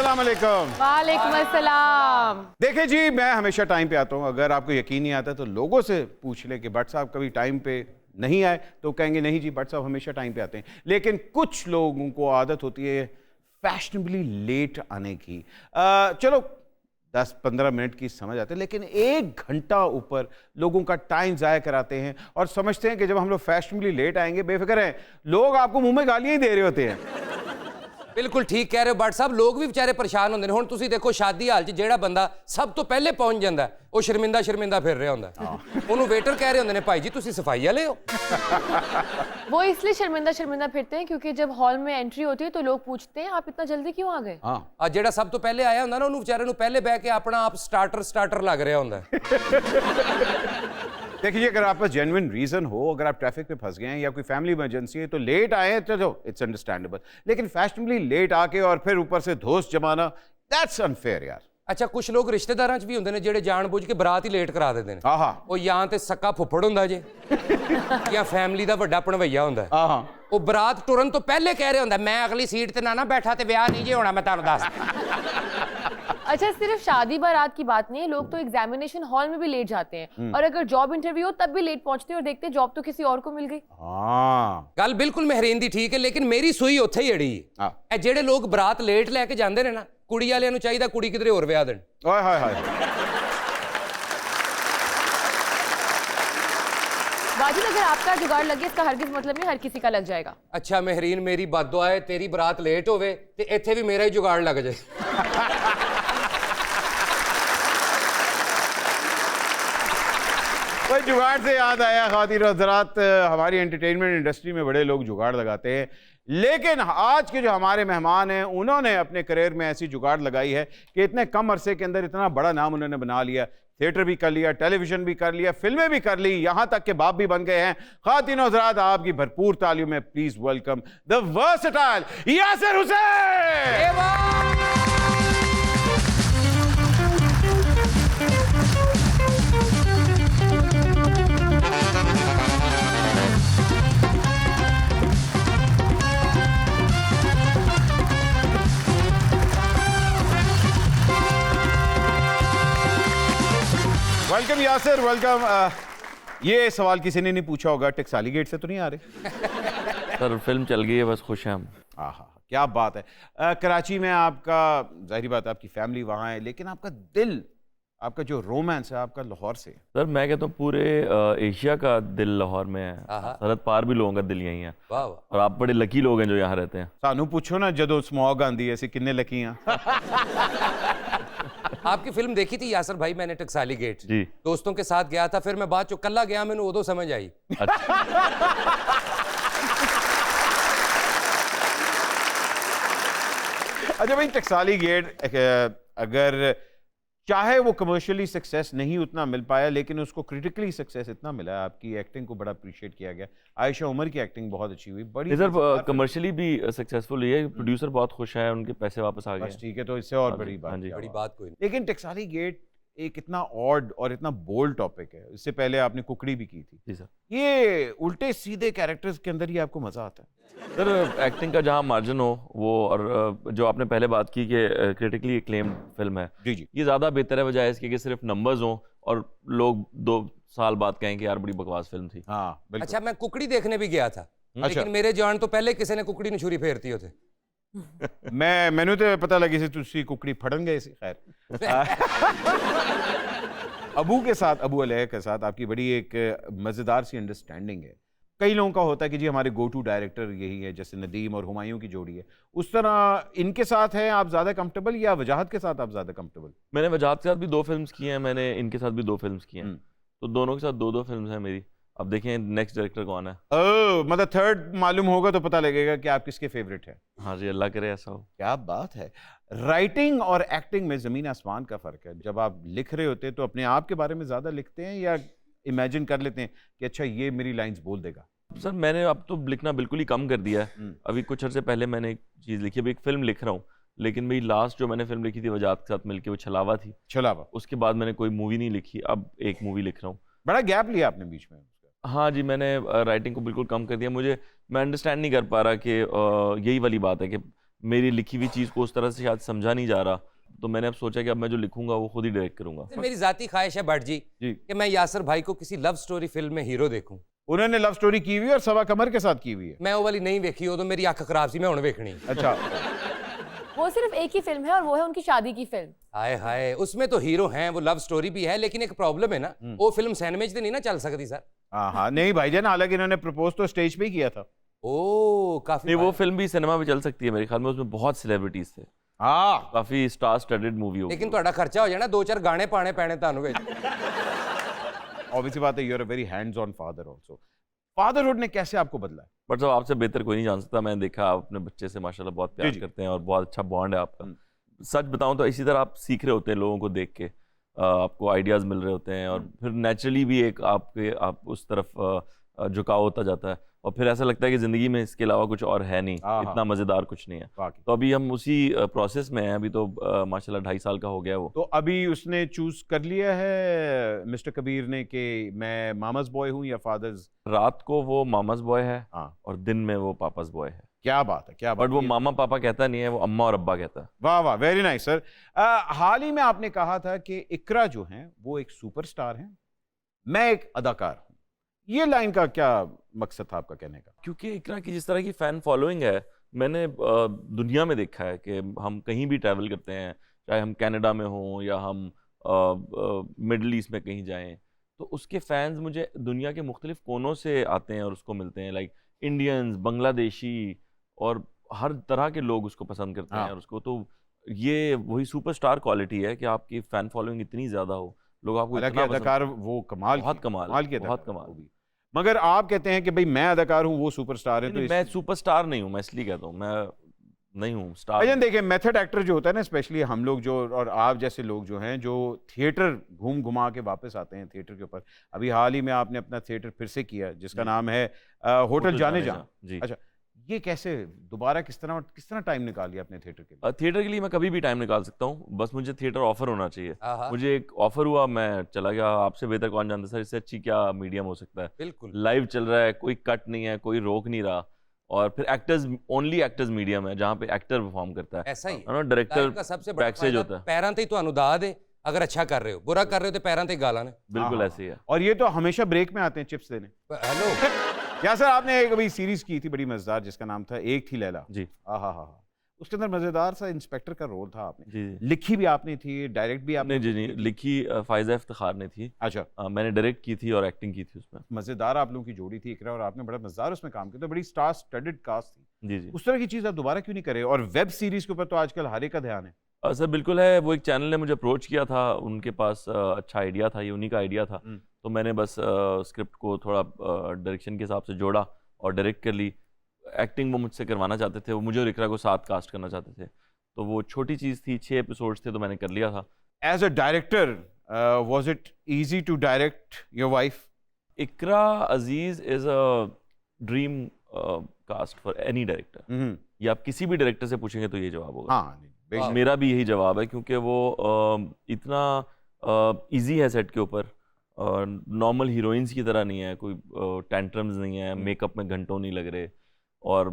अस्सलाम वालेकुम। वालेकुम अस्सलाम। देखिए जी, मैं हमेशा टाइम पे आता हूँ। अगर आपको यकीन नहीं आता तो लोगों से पूछ ले कि भट्ट साहब कभी टाइम पे नहीं आए, तो कहेंगे नहीं जी भट्ट साहब हमेशा टाइम पे आते हैं। लेकिन कुछ लोगों को आदत होती है फैशनेबली लेट आने की। चलो 10-15 मिनट की समझ आते हैं, लेकिन 1 घंटा ऊपर लोगों का टाइम ज़ाया कराते हैं और समझते हैं कि जब हम लोग फैशनेबली लेट आएंगे, बेफिक्र हैं, लोग आपको मुंह में गालियां ही दे रहे होते हैं। बिल्कुल ठीक कह रहे हो भट्ट साहब, लोग भी बेचारे परेशान होंगे। हुण तुसीं देखो शादी हाल च जिहड़ा बंदा सब तो पहले पहुंच जाता है, वो शर्मिंदा शर्मिंदा फिर रहा होंदा है। उन्होंने वेटर कह रहे होंगे ने भाई जी तुसीं सफाई वाले हो। वो इसलिए शर्मिंदा शर्मिंदा फिरते हैं क्योंकि जब हॉल में एंट्री होती है तो लोग पूछते हैं आप इतना जल्दी क्यों आ गए। हाँ, जिहड़ा सब तो पहले आया होंदा ना, उन्होंने बेचारे नूं पहले बह के अपना आप स्टार्टर लग रहा होंदा है। देखिए, अगर आपका जेन्युइन रीजन हो, अगर आप ट्रैफिक में फंस गए हैं या कोई फैमिली इमरजेंसी है तो लेट आए हैं तो इट्स अंडरस्टैंडेबल, लेकिन फैशनेबली लेट आके और फिर ऊपर से दोस्त जमाना, दैट्स अनफेयर यार। अच्छा, कुछ लोग रिश्तेदारां च भी होंदे ने जिहड़े जानबूझ के बरात ही लेट करा देंदे ने। हाँ, ਉਹ ਜਾਂ ਤੇ सक्का फुੱफड़ ਹੁੰਦਾ ਜੇ ਜਾਂ ਫੈਮਿਲੀ ਦਾ ਵੱਡਾ ਭਣਵਈਆ ਹੁੰਦਾ ਹੈ। हाँ, ਉਹ ਬਰਾਤ ਟੁਰਨ ਤੋਂ ਪਹਿਲੇ ਕਹਿ ਰਿਹਾ ਹੁੰਦਾ ਮੈਂ ਅਗਲੀ ਸੀਟ ਤੇ ਨਾ ਬੈਠਾ ਤੇ ਵਿਆਹ ਨਹੀਂ ਜੇ ਹੋਣਾ, ਮੈਂ ਤੁਹਾਨੂੰ ਦੱਸ। अच्छा, सिर्फ शादी बारात की बात नहीं है, लोग तो एग्जामिनेशन हॉल में भी लेट जाते हैं और अगर जॉब इंटरव्यू हो तब भी लेट पहुंचते हैं और देखते हैं जॉब तो किसी और को मिल गई। हाँ, ਗੱਲ ਬਿਲਕੁਲ ਮਹਿਰੀਨ ਦੀ ਠੀਕ ਹੈ, ਲੇਕਿਨ ਮੇਰੀ ਸੂਈ ਉੱਥੇ ਹੀ ਅੜੀ ਹੈ। ਇਹ ਜਿਹੜੇ ਲੋਕ ਬਰਾਤ ਲੇਟ ਲੈ ਕੇ ਜਾਂਦੇ ਨੇ ਨਾ, ਕੁੜੀ ਵਾਲਿਆਂ ਨੂੰ ਚਾਹੀਦਾ ਕੁੜੀ ਕਿਧਰੇ ਹੋਰ ਵਿਆਹ ਦੇਣ। ओए हाय हाय। वाजिद, अगर आपका जुगाड़ लगे इसका हरगिज मतलब नहीं हर किसी का लग जाएगा। ਅੱਛਾ ਮਹਿਰੀਨ, ਮੇਰੀ ਬਦਦੁਆ ਹੈ ਤੇਰੀ ਬਰਾਤ ਲੇਟ ਹੋਵੇ ਤੇ ਇੱਥੇ ਵੀ ਮੇਰਾ ਹੀ ਜੁਗਾੜ ਲੱਗ ਜਾਏ। भाई जुगाड़ से याद आया, ख़वातीन और हज़रात, हमारी एंटरटेनमेंट इंडस्ट्री में बड़े लोग जुगाड़ लगाते हैं, लेकिन आज के जो हमारे मेहमान हैं उन्होंने अपने करियर में ऐसी जुगाड़ लगाई है कि इतने कम अरसे के अंदर इतना बड़ा नाम उन्होंने बना लिया। थिएटर भी कर लिया, टेलीविजन भी कर लिया, फिल्में भी कर ली, यहाँ तक के बाप भी बन गए हैं। ख़वातीन और हज़रात, आपकी भरपूर तालियों में please welcome the versatile Yasir Hussain. Welcome Yasir, welcome. ये सवाल किसी ने नहीं पूछा होगा, टकसाली गेट से तो नहीं आ रहे? सर फिल्म चल गई है, बस खुश हैं हम। आहा, क्या बात है। कराची में आपका, जाहिर बात है आपकी फैमिली वहाँ है, लेकिन आपका दिल, आपका जो रोमांस है आपका लाहौर से है। सर मैं कहता हूँ पूरे एशिया का दिल लाहौर में है, सरहद पार भी लोगों का दिल यहीं है। वाह वाह, और आप बड़े लकी लोग हैं जो यहाँ रहते हैं। सानू पूछो ना, जदों स्मॉग आंदी ऐसी किन्ने लकी हैं। आपकी फिल्म देखी थी यासर भाई मैंने, टकसाली गेट जी। दोस्तों के साथ गया था, फिर मैं बाद चो कल्ला गया, मैंने उदो समझ आई। अच्छा भाई, टकसाली गेट अगर चाहे वो कमर्शियली सक्सेस नहीं उतना मिल पाया, लेकिन उसको क्रिटिकली सक्सेस इतना मिला है, आपकी एक्टिंग को बड़ा अप्रिशिएट किया गया। आयशा उमर की एक्टिंग बहुत अच्छी हुई, बड़ी। सर कमर्शियली भी सक्सेसफुल हुई है, प्रोड्यूसर बहुत खुश है, उनके पैसे वापस आ गए। बस ठीक है, तो इससे और बड़ी बात। बड़ी बात कोई नहीं। लेकिन टकसाली गेट एक इतना ऑड और इतना बोल्ड टॉपिक है। इससे पहले आपने कुकड़ी भी की थी। जी सर। ये उल्टे सीधे कैरेक्टर्स के अंदर ही आपको मजा आता है? सर एक्टिंग का जहाँ मार्जिन हो वो, और जो आपने पहले बात की कि क्रिटिकली एक्लेम्ड फिल्म है, जी जी, ये ज़्यादा बेहतर है बजाय इसके कि सिर्फ नंबर्स हों और लोग 2 साल बाद कहें कि यार बड़ी बकवास फिल्म थी। हाँ बिल्कुल। अच्छा, मैं कुकड़ी देखने भी गया था, लेकिन मेरे जान तो पहले किसी ने कुकड़ी ने छुरी फेरती होते। मैनू तो पता लगी सी तुसी कुकड़ी फड़न गए सी। खैर, अबू के साथ, अबू अलैह के साथ आपकी बड़ी एक मज़ेदार सी अंडरस्टैंडिंग है। कई लोगों का होता है कि जी हमारे गो टू डायरेक्टर यही है, जैसे नदीम और हुमायूं की जोड़ी है, उस तरह इनके साथ हैं आप ज़्यादा कंफर्टेबल या वजाहत के साथ आप ज़्यादा कंफर्टेबल? मैंने वजाहत के साथ भी 2 फिल्म्स की हैं, मैंने इनके साथ भी 2 फिल्म्स की हैं, तो दोनों के साथ 2-2 फिल्म्स हैं मेरी। अब देखें नेक्स्ट डायरेक्टर कौन है। ओह, मतलब थर्ड मालूम होगा तो पता लगेगा कि आप किसके फेवरेट हैं। हाँ जी, अल्लाह करे ऐसा हो। क्या बात है। राइटिंग और एक्टिंग में ज़मीन आसमान का फ़र्क है। जब आप लिख रहे होते हैं तो अपने आप के बारे में ज़्यादा लिखते हैं या इमेजिन कर लेते हैं कि अच्छा ये मेरी लाइंस बोल देगा? सर मैंने अब तो लिखना बिल्कुल ही कम कर दिया है। अभी कुछ अर्से पहले मैंने एक चीज़ लिखी, अभी एक फिल्म लिख रहा हूँ, लेकिन मेरी लास्ट जो मैंने फिल्म लिखी थी वजाहत के साथ मिलके, वो छलावा थी। छलावा। उसके बाद मैंने कोई मूवी नहीं लिखी, अब एक मूवी लिख रहा हूँ। बड़ा गैप लिया आपने बीच में? हाँ जी, मैंने राइटिंग को बिल्कुल कम कर दिया। मैं अंडरस्टैंड नहीं कर पा रहा कि यही वाली बात है कि मेरी लिखी हुई चीज़ को उस तरह से शायद समझा नहीं जा रहा, तो मैंने अब सोचा कि अब मैं जो लिखूंगा वो खुद ही डायरेक्ट करूंगा। मेरी जाती ख्वाहिश है भट्ट जी जी। कि मैं यासर भाई को किसी लव स्टोरी फिल्म में हीरो देखूं। उन्होंने लव स्टोरी की हुई है और सवा कमर के साथ की हुई है। मैं वो वाली नहीं वेखी, वो तो मेरी अख खराब सी, मैं हुण वेखनी। अच्छा, वो सिर्फ एक ही फिल्म है और वो है उनकी शादी की फिल्म। हाय हाय, उसमें तो हीरो हैं, वो लव स्टोरी भी है, लेकिन एक प्रॉब्लम है ना, वो फिल्म सैंडविच तो नहीं ना चल सकती सर। हाँ हाँ, नहीं भाईजान, हालांकि इन्होंने प्रपोज तो स्टेज पे ही किया था। ओ काफी नहीं, वो फिल्म भी सिनेमा में चल सकती है मेरे ख्याल में, उसमें बहुत सेलिब्रिटीज थे, हाँ, काफी स्टार स्टडेड मूवी होगी। लेकिन ਤੁਹਾਡਾ ਖਰਚਾ ਹੋ ਜਾਣਾ, 2-4 ਗਾਣੇ ਪਾਣੇ ਪੈਣੇ ਤੁਹਾਨੂੰ ਵਿੱਚ। ऑब्वियसली बात है, you are a very hands on father also. Fatherhood ने कैसे आपको बदला है? बट साहब, आपसे बेहतर कोई नहीं जान सकता। मैंने देखा आप अपने बच्चे से माशाल्लाह बहुत प्यार जी। करते हैं और बहुत अच्छा बॉन्ड है आपका। सच बताऊं तो इसी तरह आप सीख रहे होते हैं लोगों को देख के, आपको आइडियाज मिल रहे होते हैं और फिर नेचुरली भी एक आप उस तरफ झुकाव होता जाता है और फिर ऐसा लगता है कि ज़िंदगी में इसके अलावा कुछ और है नहीं, हाँ, इतना मज़ेदार कुछ नहीं है। वाकई। तो अभी हम उसी प्रोसेस में हैं। अभी तो माशाल्लाह 2.5 साल का हो गया वो। तो अभी उसने चूज कर लिया है मिस्टर कबीर ने कि मैं मामाज बॉय हूँ या फादर्स? रात को वो मामाज बॉय है हाँ, और दिन में वो पापाज बॉय है। क्या बात है, क्या बात बट वो है। मामा पापा कहता नहीं है, वो अम्मा और अब्बा कहता है। वाह वाह, वेरी नाइस सर। हाल ही में आपने कहा था कि इकरा जो हैं वो एक सुपरस्टार हैं, मैं एक अदाकार हूँ। ये लाइन का क्या मकसद था आपका कहने का? क्योंकि इकरा की जिस तरह की फ़ैन फॉलोइंग है, मैंने दुनिया में देखा है कि हम कहीं भी ट्रैवल करते हैं, चाहे हम कनाडा में हों या हम मिडल ईस्ट में कहीं जाएं, तो उसके फैंस मुझे दुनिया के मुख्तलिफ कोनों से आते हैं और उसको मिलते हैं। लाइक इंडियंस, बांग्लादेशी और हर तरह के लोग उसको पसंद करते हैं हाँ। और उसको, तो ये वही सुपरस्टार क्वालिटी है कि आपकी फ़ैन फॉलोइंग इतनी ज़्यादा हो, लोग आपको हालांकि इतना पसंद। अदाकार वो कमाल बहुत की- कमाल, कमाल की बहुत अदाकार कमाल। वो भी। मगर आप कहते हैं कि भाई मैं अदाकार हूँ, वो सुपरस्टार है, तो नहीं, मैं सुपरस्टार नहीं हूँ, मैं इसलिए कहता हूँ, मैं नहीं हूँ स्टार। भाईजान देखिए, मेथड एक्टर जो होता है ना, स्पेशली हम लोग जो और आप जैसे लोग जो हैं जो थिएटर घूम घुमा के वापस आते हैं थिएटर के ऊपर। अभी हाल ही में आपने अपना थिएटर फिर से किया जिसका जी। नाम है होटल जाने जा। जी। अच्छा, ये कैसे दोबारा किस तरह टाइम निकाल लिया अपने थिएटर के लिए? थिएटर के लिए मैं कभी भी टाइम निकाल सकता हूँ, बस मुझे थिएटर ऑफर होना चाहिए। आहा। मुझे एक ऑफर हुआ, मैं चला गया। आपसे बेहतर कौन जानता सर, इससे अच्छी क्या मीडियम हो सकता है। बिल्कुल। लाइव चल रहा है, कोई कट नहीं है, कोई रोक नहीं रहा, और फिर एक्टर्स, ओनली एक्टर्स मीडियम है जहाँ पे एक्टर परफॉर्म करता है। ऐसा ही ना, डायरेक्टर लाइव का सबसे बड़ा बैक स्टेज फायदा होता है। पैरां ते ही ਤੁਹਾਨੂੰ दाद है, अगर अच्छा कर रहे हो, बुरा कर रहे हो तो पैरां ते ही गालां ने। बिल्कुल हाँ, ऐसे ही है। और ये तो हमेशा ब्रेक में आते हैं चिप्स देने। हेलो, या सर, आपने एक अभी सीरीज की थी बड़ी मजेदार जिसका नाम था एक थी लैला। जी हाँ, उसके अंदर मजेदार सा इंस्पेक्टर का रोल था आपने। जी जी। लिखी भी आपने थी, डायरेक्ट भी आपने? नहीं जी नहीं, लिखी फायजा इफ्तिखार ने थी। अच्छा, मैंने डायरेक्ट की थी और एक्टिंग की थी उसमें। मजेदार आप लोगों की जोड़ी थी इकरा, और आपने बड़ा मजेदार उसमें काम किया, तो बड़ी स्टार स्टडेड कास्ट थी। जी जी। उस तरह की चीज आप दोबारा क्यों नहीं करे? और वेब सीरीज के ऊपर तो आजकल हर एक का ध्यान है। सर बिल्कुल है, वो एक चैनल ने मुझे अप्रोच किया था, उनके पास अच्छा आइडिया था, ये उन्हीं का आइडिया था। तो मैंने बस स्क्रिप्ट को थोड़ा डायरेक्शन के हिसाब से जोड़ा और डायरेक्ट कर ली। एक्टिंग वो मुझसे करवाना चाहते थे, वो मुझे और इकरा को साथ कास्ट करना चाहते थे, तो वो छोटी चीज़ थी, 6 एपिसोड्स थे, तो मैंने कर लिया था। As a director was it easy to direct your wife? Iqra Aziz is a dream cast for any director. ये आप किसी भी डायरेक्टर से पूछेंगे तो ये जवाब होगा। हाँ, बेशक। मेरा भी यही जवाब है, क्योंकि वो इतना इजी है सेट के ऊपर, नॉर्मल हीरोइंस की तरह नहीं है, कोई टेंट्रम्स नहीं है, मेकअप में घंटों नहीं लग रहे, और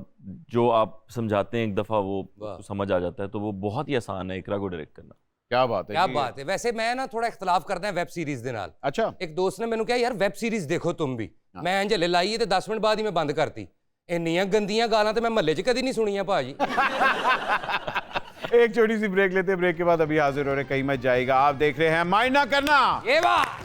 जो आप समझाते हैं एक दफ़ा वो वाह। समझ आ जाता है, तो वो बहुत ही आसान है इकरा को डायरेक्ट करना। क्या बात है, क्या ये- बात है। वैसे मैं ना थोड़ा इख्तलाफ करदा वेब सीरीज ਦੇ ਨਾਲ। अच्छा, एक दोस्त ने ਮੈਨੂੰ ਕਿਹਾ ਯਾਰ ਵੈਬ ਸੀਰੀਜ਼ ਦੇਖੋ तुम भी। ਮੈਂ ਇੰਜ ਹਲੇ ਲਾਈ ਤੇ 10 ਮਿੰਟ ਬਾਅਦ ਹੀ ਮੈਂ ਬੰਦ ਕਰਤੀ। ਇੰਨੀਆਂ ਗੰਦੀਆਂ ਗਾਲਾਂ ਤੇ ਮੈਂ ਮਹੱਲੇ 'ਚ ਕਦੀ ਨਹੀਂ ਸੁਣੀਆਂ ਭਾਜੀ। एक छोटी सी ब्रेक लेते हैं, ब्रेक के बाद अभी हाजिर हो रहे, कहीं मत जाएगा। आप देख रहे हैं माइंड ना करना। ये बात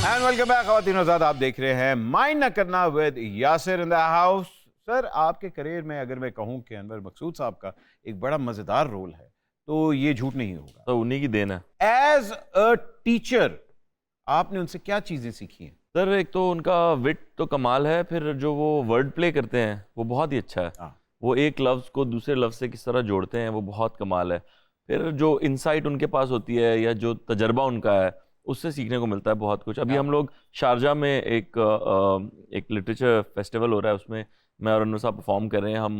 एंड वेलकम बैक ख़वातीन और हज़रात, आप देख रहे हैं माइंड ना करना with Yasir in the house. Sir, आपके करियर में अगर मैं कहूं कि अनवर मकसूद साहब का एक बड़ा मज़ेदार रोल है, तो ये झूठ नहीं होगा। तो उन्हीं की देन है। एज अ टीचर आपने उनसे क्या चीज़ें सीखी हैं? सर एक तो उनका विट तो कमाल है, फिर जो वो वर्ड प्ले करते हैं वो बहुत ही अच्छा है। हाँ। वो एक लफ्ज़ को दूसरे लफ्ज़ से किस तरह जोड़ते हैं वो बहुत कमाल है। फिर जो इंसाइट उनके पास होती है या जो तजर्बा उनका है, उससे सीखने को मिलता है बहुत कुछ। अभी हम लोग शारजा में एक लिटरेचर फेस्टिवल हो रहा है, उसमें मैं और अनवर साहब परफॉर्म कर रहे हैं। हम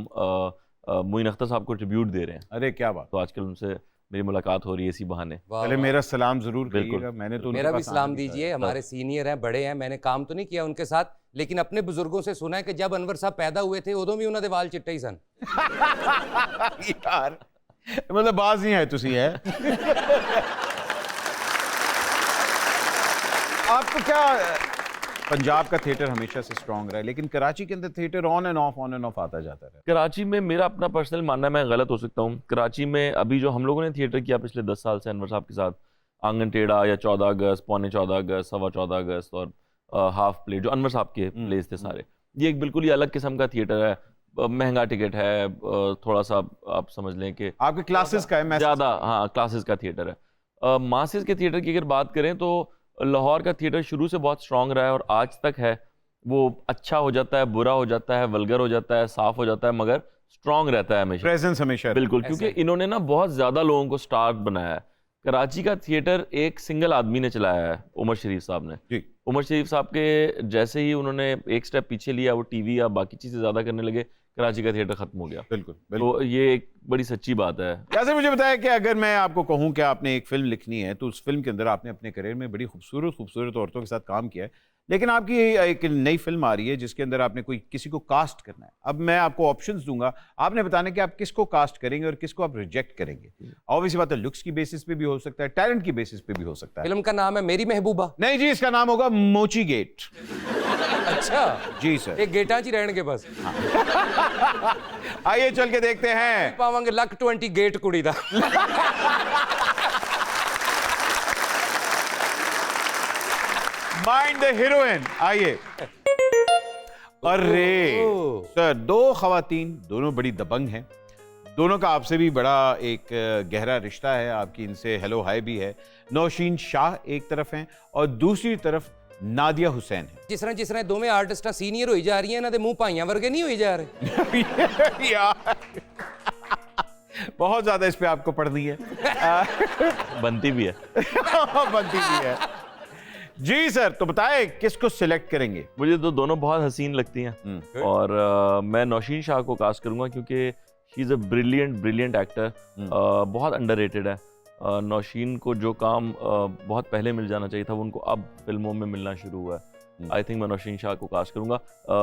मोइन अख्तर साहब को ट्रिब्यूट दे रहे हैं, अरे क्या बात। तो आजकल उनसे मेरी मुलाकात हो रही है इसी बहाने। वाह, पहले वाह। मेरा सलाम जरूर बिल्कुल। करिएगा, मैंने तो उनके मेरा भी पास आना सलाम नहीं दीजिए, हमारे सीनियर हैं, बड़े हैं, मैंने काम तो नहीं किया उनके साथ, लेकिन अपने बुजुर्गों से सुना है कि जब अनवर साहब पैदा हुए थे उदों भी उन्होंने वाल चिट्टे ही सन। यार मतलब बाज नहीं आए तुसी है। आपको क्या, पंजाब का थिएटर हमेशा से स्ट्रांग रहा है, लेकिन कराची के अंदर थिएटर ऑन एंड ऑफ आता जाता है। कराची में मेरा अपना पर्सनल मानना है, मैं गलत हो सकता हूँ, कराची में अभी जो हम लोगों ने थिएटर किया पिछले 10 साल से अनवर साहब के साथ, आंगन टेढ़ा या 14 अगस्त, पौने 14 अगस्त, सवा 14 अगस्त और हाफ प्ले, जो अनवर साहब के प्लेस थे सारे, ये एक बिल्कुल ही अलग किस्म का थिएटर है। महंगा टिकट है, थोड़ा सा आप समझ लें कि आपके क्लासेस का है, मैं ज़्यादा, हाँ, क्लासेस का थिएटर है। मासेस के थिएटर की अगर बात करें तो लाहौर का थिएटर शुरू से बहुत स्ट्रांग रहा है और आज तक है। वो अच्छा हो जाता है, बुरा हो जाता है, वल्गर हो जाता है, साफ हो जाता है, मगर स्ट्रांग रहता है हमेशा, प्रेजेंस हमेशा। बिल्कुल, क्योंकि इन्होंने ना बहुत ज़्यादा लोगों को स्टार बनाया है। कराची का थिएटर एक सिंगल आदमी ने चलाया है, उमर शरीफ साहब ने। जी। उमर शरीफ साहब के जैसे ही उन्होंने एक स्टेप पीछे लिया, वो टीवी या बाकी चीज़ें ज़्यादा करने लगे, कराची का थिएटर खत्म हो गया। बिल्कुल, बिल्कुल। तो ये एक बड़ी सच्ची बात है। जैसे मुझे बताया कि अगर मैं आपको कहूं कि आपने एक फिल्म लिखनी है, तो उस फिल्म के अंदर आपने अपने करियर में बड़ी खूबसूरत औरतों के साथ काम किया है, लेकिन आपकी एक नई फिल्म आ रही है जिसके अंदर आपने किसी को कास्ट करना है। अब मैं आपको ऑप्शंस दूंगा, आपने बताना कि आप किसको कास्ट करेंगे और किसको आप रिजेक्ट करेंगे। ऑब्वियसली बात है, लुक्स की बेसिस पे भी हो सकता है, टैलेंट की बेसिस पे भी हो सकता है। फिल्म का नाम है मेरी महबूबा। नहीं जी, इसका नाम होगा मोची गेट। अच्छा जी सर। एक गेटा च रहन के बस आइए चल के देखते हैं। पावांगे लक 20 गेट कुड़ी दा। Mind the heroine. आइए। अरे सर, दो खवातीन, दोनों बड़ी दबंग हैं, दोनों का आपसे भी बड़ा एक गहरा रिश्ता है, आपकी इनसे हेलो हाय भी है। नौशीन शाह एक तरफ हैं और दूसरी तरफ नादिया हुसैन है। जिस तरह दोवें आर्टिस्ट सीनियर होई जा रही हैं, इन्हां दे मुंह भाइयां वर्गे नहीं होई जा रहे। यार बहुत ज्यादा इस पे आपको पढ़नी है। बनती भी है। बनती भी है। जी सर, तो बताएं किसको सिलेक्ट करेंगे? मुझे तो दोनों बहुत हसीन लगती हैं और मैं नौशीन शाह को कास्ट करूंगा क्योंकि she is a brilliant actor, बहुत अंडररेटेड है। नौशीन को जो काम बहुत पहले मिल जाना चाहिए था, वो उनको अब फिल्मों में मिलना शुरू हुआ है। आई थिंक मैं नौशीन शाह को कास्ट करूंगा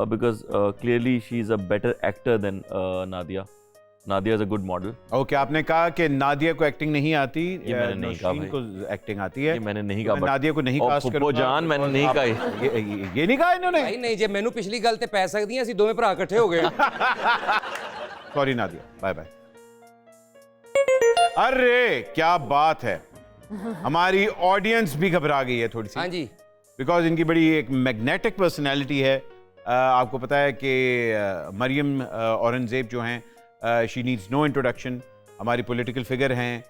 because clearly she is a better actor than Nadia. Nadia is a good model. Okay, आपने कहा कि नादिया को एक्टिंग नहीं आती, ये मैंने नहीं कहा नौशीन भाई। को एक्टिंग आती है। ये मैंने नहीं कहा, मैं नादिया को नहीं कास्ट फुप्पो करूंगा। जान मैंने नहीं कहा। ये नहीं कहा इन्होंने। भाई नहीं, जे मैनू पिछली गल ते पै सकदी हैं, ਅਸੀਂ ਦੋਵੇਂ ਭਰਾ ਇਕੱਠੇ ਹੋ गए। Sorry Nadia, bye bye. अरे क्या बात है, हमारी ऑडियंस भी घबरा गई है थोड़ी सी। हाँ जी, बिकॉज इनकी बड़ी एक मैग्नेटिक पर्सनैलिटी है। आपको पता है कि मरियम औरंगजेब जो हैं, शी नीड्स नो इंट्रोडक्शन, हमारी पॉलिटिकल फिगर हैं।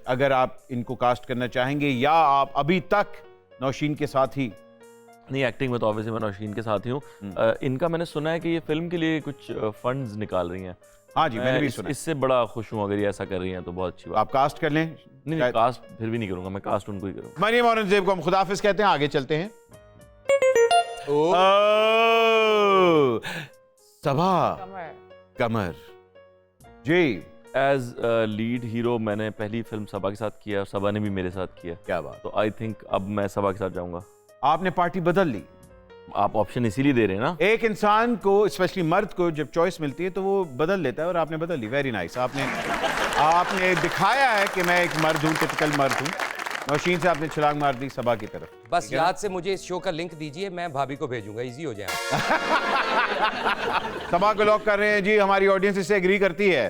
अगर आप इनको कास्ट करना चाहेंगे या आप अभी तक नौशीन के साथ ही? नहीं, एक्टिंग में तो ऑब्वियसली मैं नौशीन के साथ ही हूँ। इनका मैंने सुना है कि ये फिल्म के लिए कुछ फंड्स निकाल रही हैं। हाँ जी, मैंने भी इस- सुना। इससे बड़ा खुश हूँ अगर ये ऐसा कर रही हैं तो बहुत अच्छी बात। आप कास्ट कर लें। नहीं, कास्ट फिर भी नहीं करूंगा, मैं कास्ट उनको ही करूंगा। मरियम औरंगजेब को हम खुदाफिज कहते हैं, आगे चलते हैं। ओ, सबा कमर जी, एज लीड हीरो मैंने पहली फिल्म सबा के साथ किया और सबा ने भी मेरे साथ किया, क्या बात। तो आई थिंक अब मैं सबा के साथ जाऊंगा। आपने पार्टी बदल ली। आप ऑप्शन इसीलिए दे रहे हैं ना। एक इंसान को, स्पेशली मर्द को, जब चॉइस मिलती है तो वो बदल लेता है और आपने बदल ली। Very nice. आपने दिखाया है कि मैं एक मर्द हूँ, टिपिकल मर्द हूँ। नौशीन से आपने छलांग मार दी सबा की तरफ। बस याद से मुझे इस शो का लिंक दीजिए, मैं भाभी को भेजूंगा, इजी हो जाए। सबा को लॉक कर रहे हैं जी, हमारी ऑडियंस इससे एग्री करती है।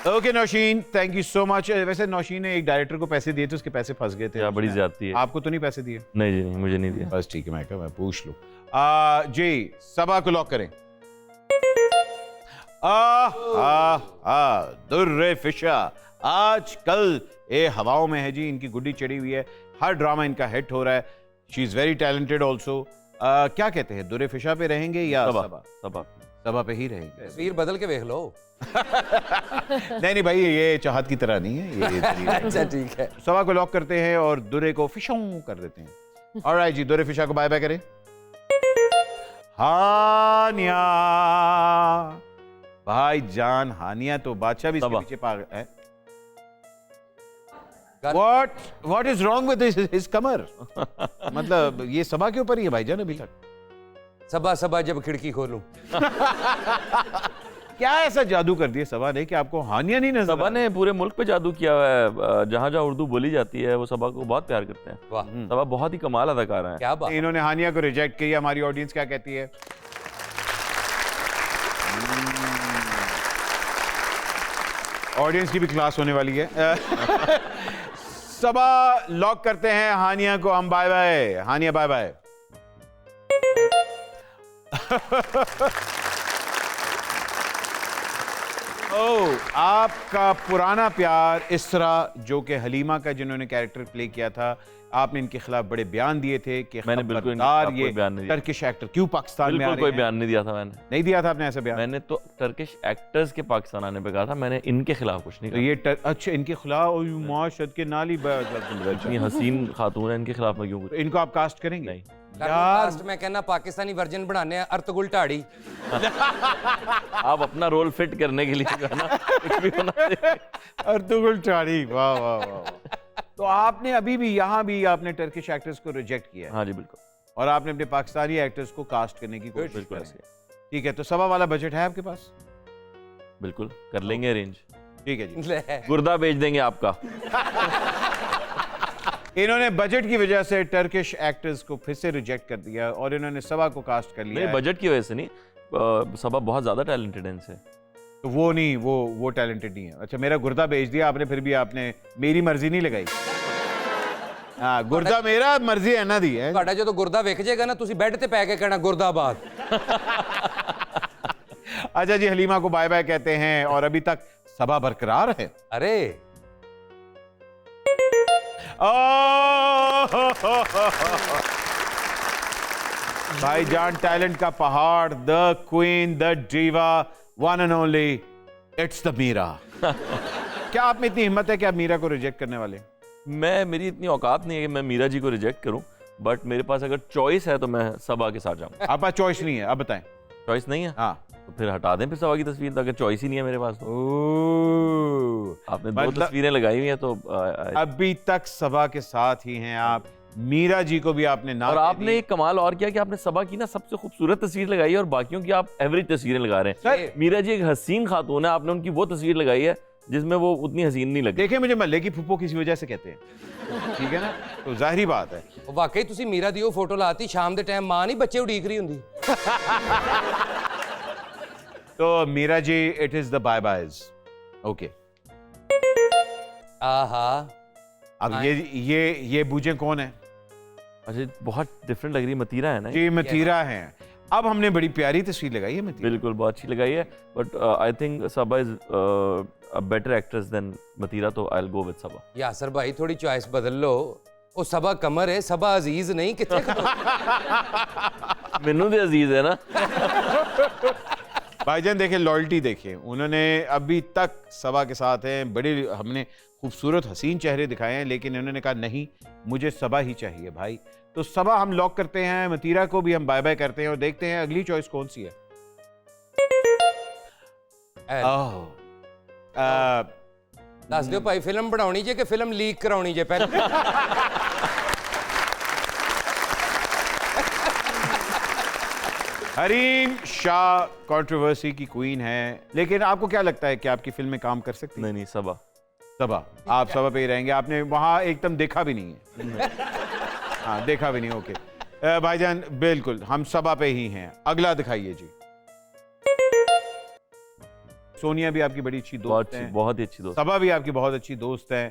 Okay Naushin, thank you so much. वैसे नौशीन ने एक डायरेक्टर को पैसे दिए थे, उसके पैसे फंस गए थे। क्या बड़ी ज्यादती है। आपको तो नहीं पैसे दिए? नहीं जी, नहीं, मुझे नहीं दिया। बस ठीक है, मैं पूछ लूं। जी, सबा को लॉक करें। दुर्रे फिशा आज कल ये हवाओं में है जी, इनकी गुड्डी चढ़ी हुई है, हर ड्रामा इनका हिट हो रहा है। She is very talented also. क्या कहते हैं, दुर्रे फिशा पे रहेंगे या सबा? सबा सबा पे ही रहेंगे। तस्वीर बदल के देख लो। नहीं भाई, ये चाहत की तरह नहीं है ये। अच्छा ठीक है, सबा को लॉक करते हैं और दुर्रे को फिशों कर देते हैं। ऑलराइट जी, दुर्रे फिशा को बाय बाय करें। हानिया भाई जान हानिया तो बादशाह भी इसके सबा। पीछे पागल है। गा- What is wrong with his कमर? मतलब ये सबा के ऊपर ही है भाईजान अभी तक। सबा सबा जब खिड़की खोलूं। क्या ऐसा जादू कर दिया सबा ने कि आपको हानिया नहीं नजर सबा ने पूरे मुल्क पे जादू किया हुआ है। जहाँ जहाँ उर्दू बोली जाती है वो सबा को बहुत प्यार करते हैं। वाह सबा बहुत ही कमाल अदाकारा है। क्या बात। इन्होंने हानिया को रिजेक्ट किया। हमारी ऑडियंस क्या कहती है? ऑडियंस की भी क्लास होने वाली है। सबा लॉक करते हैं हानिया को हम। बाय बाय हानिया, बाय बाय। ओ, आपका पुराना प्यार इसरा, जो कि हलीमा का जिन्होंने कैरेक्टर प्ले किया था, आपने इनके खिलाफ बड़े बयान दिए थे कि मैंने बिल्कुल इनके खबरदार खिलाफ ये कोई बयान नहीं दिया। टर्किश एक्टर क्यों पाकिस्तान में आ बिल्कुल रहे कोई हैं? बयान नहीं दिया था मैंने। नहीं दिया था आपने ऐसा बयान? मैंने तो टर्किश एक्टर्स के पाकिस्तान आने पे कहा था, मैंने इनके खिलाफ कुछ नहीं तो कहा। ये अच्छा इनके खिलाफ माशद के नाली इतनी हसीन खातून है, इनके खिलाफ मैं क्यों कुछ इनको आप कास्ट करेंगे? नहीं। कास्ट मैं कहना पाकिस्तानी वर्जन बनाने हैं अर्तुगरुल ढाड़ी। आप अपना रोल फिट करने के लिए जो है ना कुछ भी होना चाहिए। अर्तुगरुल ढाड़ी, वाह वाह वाह। तो आपने अभी भी यहाँ भी आपने टर्किश एक्टर्स को रिजेक्ट किया है हाँ जी बिल्कुल और आपने अपने पाकिस्तानी एक्टर्स को कास्ट करने की कोशिश बिल्कुल की ऐसे है। ठीक है, तो सवा वाला बजट है आपके पास? बिल्कुल कर लेंगे अरेंज। ठीक है जी। ले। गुर्दा बेच देंगे आपका। इन्होंने बजट की वजह से टर्किश एक्टर्स को फिर से रिजेक्ट कर दिया और इन्होंने सवा को कास्ट कर लिया नहीं है। बजट की वजह से नहीं, सबा बहुत ज्यादा टैलेंटेड है इनसे। तो वो नहीं, वो टैलेंटेड नहीं है। अच्छा, मेरा गुर्दा बेच दिया आपने, फिर भी आपने मेरी मर्जी नहीं लगाई। हाँ, गुर्दा मेरा, मर्जी है ना दी है। ਤੁਹਾਡਾ ਜਦੋਂ ਗੁਰਦਾ ਵਿਖ ਜਾਏਗਾ ਨਾ ਤੁਸੀਂ ਬੈੱਡ ਤੇ ਪੈ ਕੇ ਕਹਿਣਾ ਗੁਰਦਾਬਾਦ। अच्छा जी, हलीमा को बाय बाय कहते हैं और अभी तक सबा बरकरार है। अरे भाईजान टैलेंट का पहाड़, the queen, the diva, one and only, it's the Meera. क्या आप में इतनी हिम्मत है कि आप मीरा को रिजेक्ट करने वाले हैं? मेरी इतनी औकात नहीं है कि मैं मीरा जी को रिजेक्ट करूं, बट मेरे पास अगर चॉइस है तो मैं सबा के साथ जाऊंगा। आपके पास चॉइस नहीं है, अब बताएं। चॉइस नहीं है हाँ, तो फिर हटा दें फिर सबा की तस्वीर, तो अगर चॉइस ही नहीं है मेरे पास तो। ओह, आपने दो मतलब तस्वीरें लगाई हुई हैं तो अभी तक सबा के साथ ही हैं आप। मीरा जी को भी आपने ना और कह आपने दी। एक कमाल और किया कि आपने सबा की ना सबसे खूबसूरत तस्वीर लगाई है और बाकियों की आप एवरेज तस्वीरें लगा रहे हैं। सर, मीरा जी एक हसीन खातून है, आपने उनकी वो तस्वीर लगाई है जिसमें वो उतनी हसीन नहीं लगी। देखिए मुझे मल्ले की फुप्पो किसी वजह से कहते हैं, ठीक है ना, तो जाहिर बात है। ਉਹ ਵਾਕਈ ਤੁਸੀਂ ਮੀਰਾ ਦੀ ਉਹ ਫੋਟੋ ਲਾਤੀ ਸ਼ਾਮ ਦੇ ਟਾਈਮ ਮਾਂ ਨਹੀਂ ਬੱਚੇ ਉਡੀਕ ਰਹੀ ਹੁੰਦੀ। तो Meera ji, it is the bye byes. Okay, ਆਹਾ अब ये बूझे कौन है? अच्छा बहुत डिफरेंट लग रही है, मतीरा है ना ये? जी मतीरा हैं। अब हमने बड़ी प्यारी तस्वीर लगाई है मतीरा। बिल्कुल बहुत अच्छी लगाई है, but I think Saba is a better actress than Matira, तो आई विल गो विद सबा। यासर भाई थोड़ी चॉइस बदल लो। ਉਹ सबा कमर है, सबा अजीज नहीं कितने मैनू तो अजीज है ना। भाईजान देखिए, लॉयल्टी देखिए, उन्होंने अभी तक सबा के साथ हैं। बड़े हमने खूबसूरत हसीन चेहरे दिखाए हैं, लेकिन इन्होंने कहा नहीं, मुझे सबा ही चाहिए भाई। तो सबा हम लॉक करते हैं, मतीरा को भी हम बाय बाय करते हैं और देखते हैं अगली चॉइस कौन सी है। ओह, दस दियो भाई फिल्म बनानी जे कि फिल्म लीक करानी जे पहले। हरीम शाह कंट्रोवर्सी की क्वीन है, लेकिन आपको क्या लगता है कि आपकी फिल्म में काम कर सकती है? नहीं नहीं सबा। सबा, आप सबा पे ही रहेंगे। आपने वहां एकदम देखा भी नहीं है। हाँ, देखा भी नहीं। ओके भाईजान, बिल्कुल हम सबा पे ही हैं। अगला दिखाइए जी। सोनिया भी आपकी बड़ी अच्छी दोस्त है, बहुत ही अच्छी दोस्त। सबा भी आपकी बहुत अच्छी दोस्त है।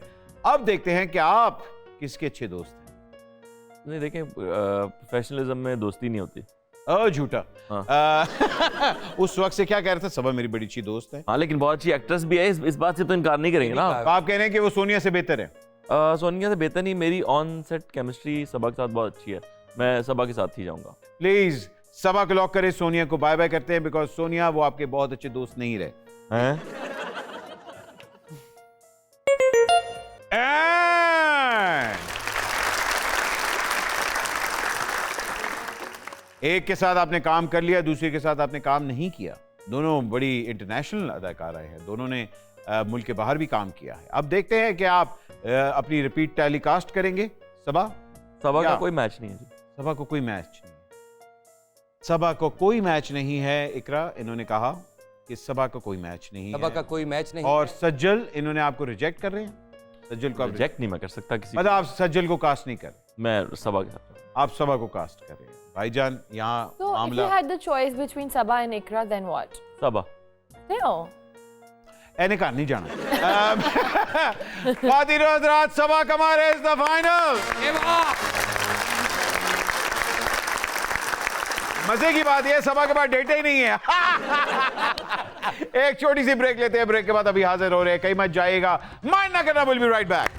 अब देखते हैं कि आप किसके अच्छे दोस्त हैं। नहीं देखें, प्रोफेशनलिज्म में दोस्ती नहीं होती। झूठा। उस वक्त से क्या कह रहे थे? सबा मेरी बड़ी अच्छी दोस्त है। हाँ लेकिन बहुत अच्छी एक्ट्रेस भी है, इस बात से तो इनकार नहीं करेंगे ना। तो आप कह रहे हैं कि वो सोनिया से बेहतर है? सोनिया से बेहतर नहीं, मेरी ऑन सेट केमिस्ट्री सबा के साथ बहुत अच्छी है, मैं सबा के साथ ही जाऊंगा। प्लीज सबा को लॉक करें, सोनिया को बाय बाय करते हैं, बिकॉज सोनिया वो आपके बहुत अच्छे दोस्त नहीं रहे हैं? एक के साथ आपने काम कर लिया, दूसरे के साथ आपने काम नहीं किया। दोनों बड़ी इंटरनेशनल अदाकारा हैं, दोनों ने मुल्क के बाहर भी काम किया है। अब देखते हैं कि आप अपनी रिपीट टेलीकास्ट करेंगे सबा सबा क्या? का कोई मैच नहीं है जी। सबा को कोई मैच नहीं है, सबा को कोई मैच नहीं है। इकरा, इन्होंने कहा कि सबा का कोई मैच नहीं सबा है। का कोई मैच नहीं। और सज्जल, इन्होंने आपको रिजेक्ट कर रहे हैं। सज्जल को आप रिजेक्ट नहीं मैं कर सकता किसी मतलब आप सज्जल को कास्ट नहीं कर, मैं सबा के साथ हूँ। आप सबा को कास्ट कर रहे हैं। भाईजान यहाँ So if you मामला had the choice between Sabah and Ikra, then what? Saba No. एने का नहीं जाना। खातिन और हज़रात, सबा कमाल इज द फाइनल। मजे की बात यह सबा के पास डेटा ही नहीं है। एक छोटी सी ब्रेक लेते हैं, ब्रेक के बाद अभी हाजिर हो रहे हैं, कहीं मत जाइएगा, माइंड ना करना, will be right back.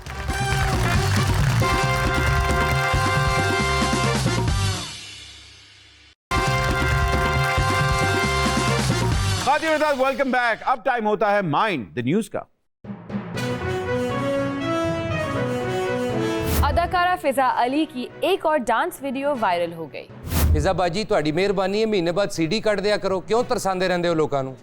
Welcome back. अब टाइम होता है माइंड द न्यूज का। अदाकारा फिजा अली की एक और डांस वीडियो वायरल हो गई। फिजा बाजी ਤੁਹਾਡੀ ਮਿਹਰਬਾਨੀ ਹੈ ਮਹੀਨੇ ਬਾਅਦ सीडी ਕੱਢ ਦਿਆ ਕਰੋ ਕਿਉਂ ਤਰਸਾਉਂਦੇ ਰਹਿੰਦੇ ਹੋ ਲੋਕਾਂ ਨੂੰ।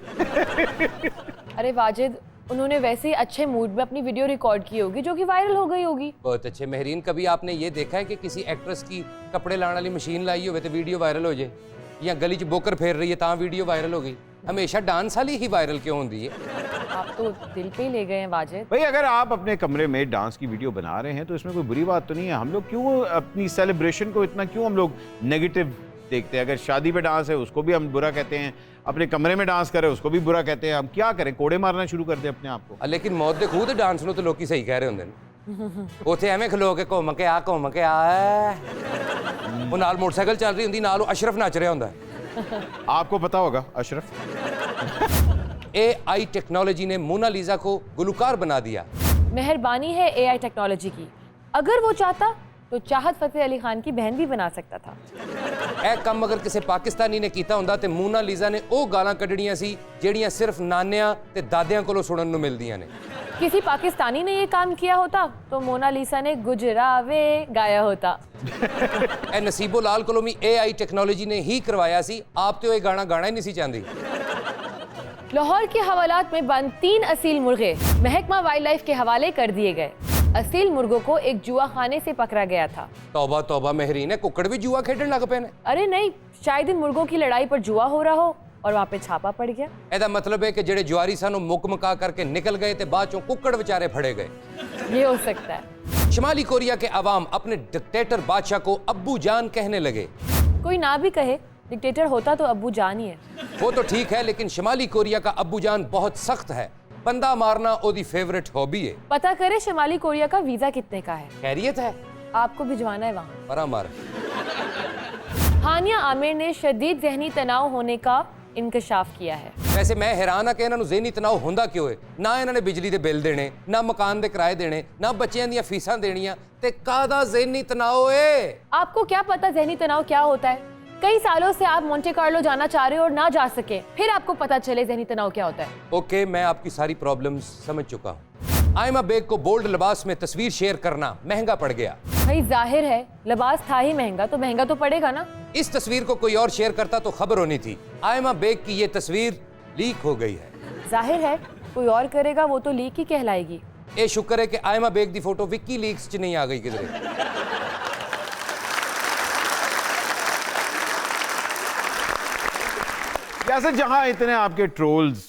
अरे वाजिद, उन्होंने वैसे ही अच्छे मूड में अपनी वीडियो रिकॉर्ड की होगी जो कि वायरल हो गई होगी। बहुत अच्छे। मेहरीन, कभी आपने ये देखा है कि किसी एक्ट्रेस की कपड़े लाने वाली मशीन लाई हो तो वीडियो वायरल हो जाए, या गली च बोकर फेर रही है ता वीडियो वायरल हो गई? हमेशा डांस वाली ही वायरल क्यों होती है? आप तो दिल पे ही ले गए हैं वाजिद। भाई अगर आप अपने कमरे में डांस की वीडियो बना रहे हैं तो इसमें कोई बुरी बात तो नहीं है। हम लोग क्यों अपनी सेलिब्रेशन को इतना क्यों हम लोग नेगेटिव देखते हैं? अगर शादी पे डांस है उसको भी हम बुरा कहते हैं, अपने कमरे में डांस करें उसको भी बुरा कहते हैं। हम क्या करें, कोड़े मारना शुरू कर दें अपने आप को। लेकिन मौत दे खूह दे डांस ਨੂੰ तो लोग सही कह रहे होंगे ਉੱਥੇ ਐਵੇਂ ਖਲੋ ਕੇ ਘੁੰਮ ਕੇ ਆ ਉਹ ਨਾਲ ਮੋਟਰਸਾਈਕਲ ਚੱਲ ਰਹੀ ਹੁੰਦੀ, ਨਾਲ ਉਹ ਅਸ਼ਰਫ ਨੱਚ ਰਿਹਾ ਹੁੰਦਾ। आपको पता होगा अशरफ। AI टेक्नोलॉजी ने मोनालिसा को गुलकार बना दिया। मेहरबानी है AI टेक्नोलॉजी की। अगर वो चाहता तो चाहत फतेह अली खान की बहन भी बना सकता था। ਇਹ ਕੰਮ ਅਗਰ ਕਿਸੇ ਪਾਕਿਸਤਾਨੀ ਨੇ ਕੀਤਾ ਹੁੰਦਾ ਤੇ ਮੋਨਾਲਿਸਾ ਨੇ ਉਹ ਗਾਲਾਂ ਕੱਢਣੀਆਂ ਸੀ ਜਿਹੜੀਆਂ ਸਿਰਫ ਨਾਨਿਆਂ ਤੇ ਦਾਦਿਆਂ ਕੋਲੋਂ ਸੁਣਨ ਨੂੰ ਮਿਲਦੀਆਂ ਨੇ। किसी पाकिस्तानी ने ये काम किया होता तो मोनालिसा ने गुजरावे गाया होता। ਇਹ ਨਸੀਬੋ ਲਾਲ ਕੋਲੋਂ ਵੀ AI टेक्नोलॉजी ने ही करवाया सी। आप तो ये गाना गाना ही नहीं सी चाहती। लाहौर के हवालात में बंद 3 असील मुर्गे महकमा वाइल्ड लाइफ के हवाले कर दिए गए। असील मुर्गों को एक जुआ खाने से पकड़ा गया था। तौबा तौबा, मेहरीन है कुकड़ भी जुआ खेडन लग पे ने। अरे नहीं, शायद इन मुर्गों की लड़ाई पर जुआ हो रहा हो और वहाँ पे छापा पड़ गया। ਇਹਦਾ मतलब है कि ਜਿਹੜੇ जुआरी सानू मुक मुका करके निकल गए ते बाद चों कुकड़ बेचारे फड़े गए। ये हो सकता है। शुमाली कोरिया के अवाम अपने डिक्टेटर बादशाह को अब्बू जान कहने लगे। कोई ना भी कहे, डिक्टेटर होता तो अब्बू जान ही है। वो तो ठीक है, लेकिन शुमाली कोरिया का अब्बू जान बहुत सख्त है। बंदा मारना ओदी फेवरेट हॉबी है। पता करे शुमाली कोरिया का वीजा कितने का है। खैरियत है? आपको भिजवाना है वहाँ। परा मार। हानिया आमिर ने शदीद जहनी तनाव होने का इंकशाफ किया है। वैसे मैं हैरान हाँ कि इन्होंने ज़हनी तनाव होंदा क्यों है? ना इन्होंने बिजली के बिल देने, ना मकान के किराए देने, ना बच्चों दी फीसां देनियां, ते कादा ज़हनी तनाव है? आपको क्या पता जहनी तनाव क्या होता है? कई सालों से आप मोंटे कार्लो जाना चाह रहे हो और ना जा सके, फिर आपको पता चले जहनी तनाव क्या होता है। ओके, मैं आपकी सारी प्रॉब्लम्स समझ चुका हूँ। आयमा बेग को बोल्ड लिबास में तस्वीर शेयर करना महंगा पड़ गया। भाई जाहिर है, लिबास था ही महंगा तो महंगा तो पड़ेगा ना। इस तस्वीर को कोई और शेयर करता तो खबर होनी थी। आयमा बेग की ये तस्वीर लीक हो गई है। जाहिर है, कोई और करेगा वो तो लीक ही कहलाएगी। ये शुक्र है कि आयमा बेग की फोटो विकी लीक्स च नहीं आ गई किधरे। जैसे जहां इतने आपके ट्रोल्स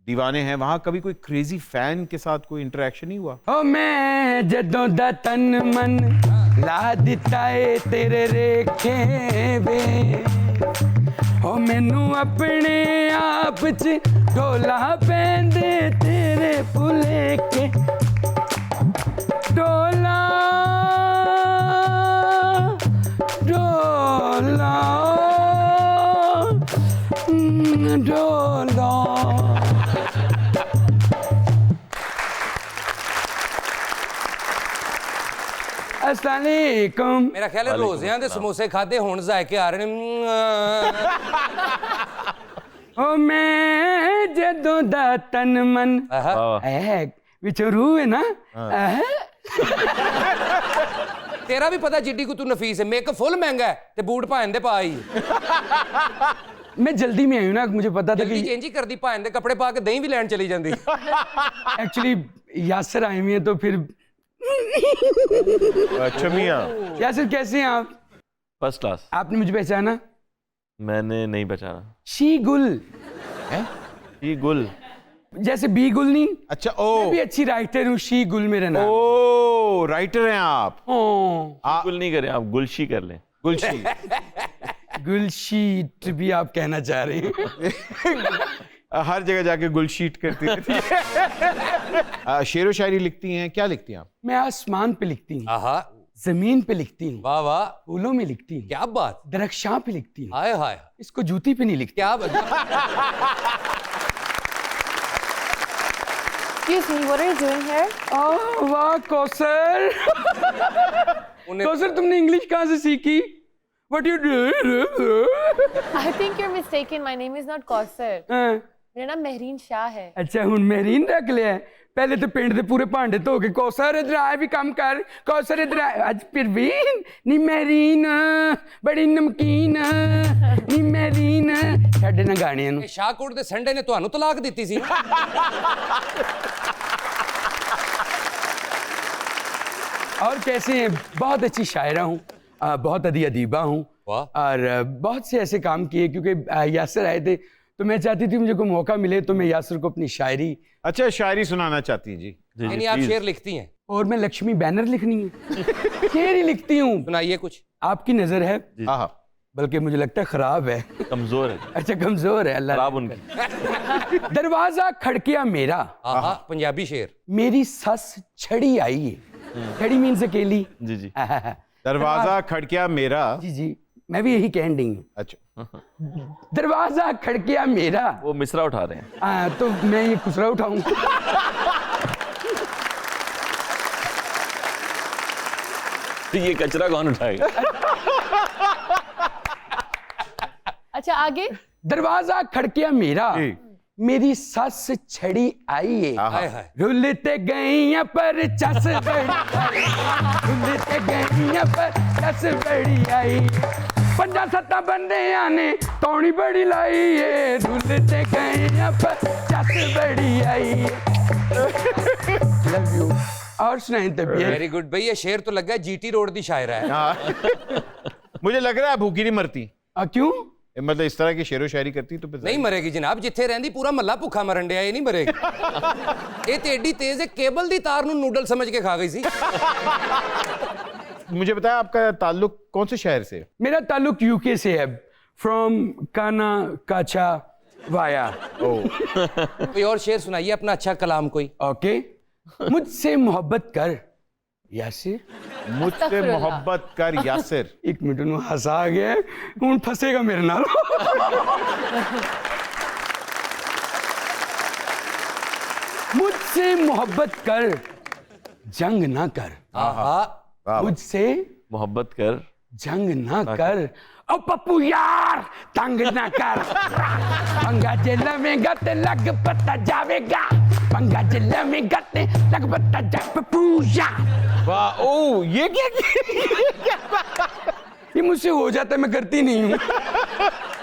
दीवाने हैं, वहां कभी कोई क्रेजी फैन के साथ कोई इंटरेक्शन नहीं हुआ? ओ मैं जदों दा तन मन ला दिता है तेरे रेखे वे, ओ मैनू अपने आप च ढोला पैंदे तेरे भुलेखे। ढोला ढोला ढोला। अस्सलामुअलैकुम। मेरा ख्याल है रोज़ियां दे समोसे खादे हुण जायके आ रहे ने। ओ मैं जदों दा तन मन है विचों रूह है ना। तेरा भी पता जिड्डी को तू नफीस है, मेकअप फुल महंगा है ते बूट भाएं दे पाई। मैं जल्दी में आई हूँ ना, मुझे पता था जल्दी कि चेंज ही कर दी, भान दे कपड़े पा के दही भी लैंड चली जाती। एक्चुअली यासर आए हुए हैं तो फिर। अच्छा मियाँ, यासर कैसे हैं आप? First class. आपने मुझे पहचाना? मैंने नहीं पहचाना। शी गुल, ये गुल। जैसे बी गुल नहीं, अच्छा मैं भी ओ अच्छी राइटर हूँ, शी गुल मेरा नाम। ओ राइटर हैं आप। ओ गुल नहीं करें आप, गुलशी कर लें। गुलशी। गुलशीट भी आप कहना चाह रहे हैं? हर जगह जाके गुलशीट करती रहती है। शेर व शायरी लिखती हैं, क्या लिखती हैं आप? मैं आसमान पे लिखती हूँ, आहा, जमीन पे लिखती हूँ, वाह वाह, फूलों में लिखती हूँ, क्या बात, दरख्शां पे लिखती हूँ, हाय हाय, इसको जूती पे नहीं लिखती। क्या बात। Excuse me, what are you doing here? वाह कौसर, कौसर तुमने इंग्लिश कहाँ से सीखी? What you do? I think you're mistaken. My name is not Kausar. मेरा नाम महरीन शाह है। अच्छा हुन महरीन रख लिया है। पहले तो पिंड दे पूरे भांडे धो के कौसर इधर आ भी काम कर, कौसर इधर आ। अज फिर भी नी महरीन बड़ी नमकीन नी महरीन छड्ड ना गाने नु। शाहकोट दे संडे ने ਤੁਹਾਨੂੰ तलाक ਦਿੱਤੀ ਸੀ। और कैसे हैं? बहुत अच्छी शायरा हूँ, बहुत अदीबा हूँ, वाह। और बहुत से ऐसे काम किए क्योंकि यासर आए थे तो मैं चाहती थी मुझे कोई मौका मिले तो मैं यासर को अपनी शायरी। अच्छा शायरी सुनाना चाहती हैं जी? यानी आप शेर लिखती हैं? और मैं लक्ष्मी बैनर लिखनी है, शेर ही लिखती हूँ। सुनाइए कुछ। आपकी नजर है, हाँ, बल्कि मुझे लगता है खराब है। कमजोर है। अच्छा कमजोर है, अल्लाह। खराब उनकी। दरवाजा खड़किया मेरा, आहा, पंजाबी शेर। मेरी सस छड़ी आई है। छड़ी मीन्स अकेली। जी जी। दरवाजा खड़किया मेरा। जी जी, मैं भी यही कह रही हूँ। अच्छा दरवाजा खड़किया मेरा, वो मिसरा उठा रहे हैं। तो मैं ये खुसरा उठाऊं। तो ये कचरा कौन उठाएगा? अच्छा आगे। दरवाजा खड़किया मेरा, जी। मेरी सस छड़ी आई है। हाय हाय। रुलते गई पर चस बड़ी, रुलते गई पर चस बड़ी आई। पंजा सत्ता बंदे आने तौड़ी बड़ी लाई है, रुलते गई पर चस बड़ी आई। Love you. और सुनाई तबीयत? वेरी गुड भाई, ये शेर तो लगा है जीटी रोड दी शायरा है। हाँ। मुझे लग रहा है भूखी नहीं मरती। क्यों? मतलब इस तरह की शेर व शायरी करती तो फिर नहीं मरेगी जनाब, जिथे रहंदी पूरा महला भुखा मरन डिया, ये नहीं मरेगी। ये तो एडी तेज है, केबल दी तार नू नूडल समझ के खा गई सी। मुझे बताया आपका ताल्लुक कौन से शहर से? मेरा ताल्लुक यूके से है, फ्रॉम काना काचा वाया। कोई और शेर सुनाइए अपना अच्छा कलाम कोई। ओके। मुझसे मोहब्बत कर यासिर। मुझसे मोहब्बत कर यासिर। एक मिनट ਨੂੰ हंसा आ गया, हूं फसेगा मेरे नाल। मुझसे मोहब्बत कर, जंग ना कर। आहा, मुझसे मोहब्बत कर, जंग ना कर। ओ पप्पू यार तंग ना कर, पंगा जेल में गते लग पता जावेगा, पंगा जेल में गते लग पता जा पप्पू यार। वाह, ओ ये क्या? ये मुझसे हो जाता है, मैं करती नहीं हूँ।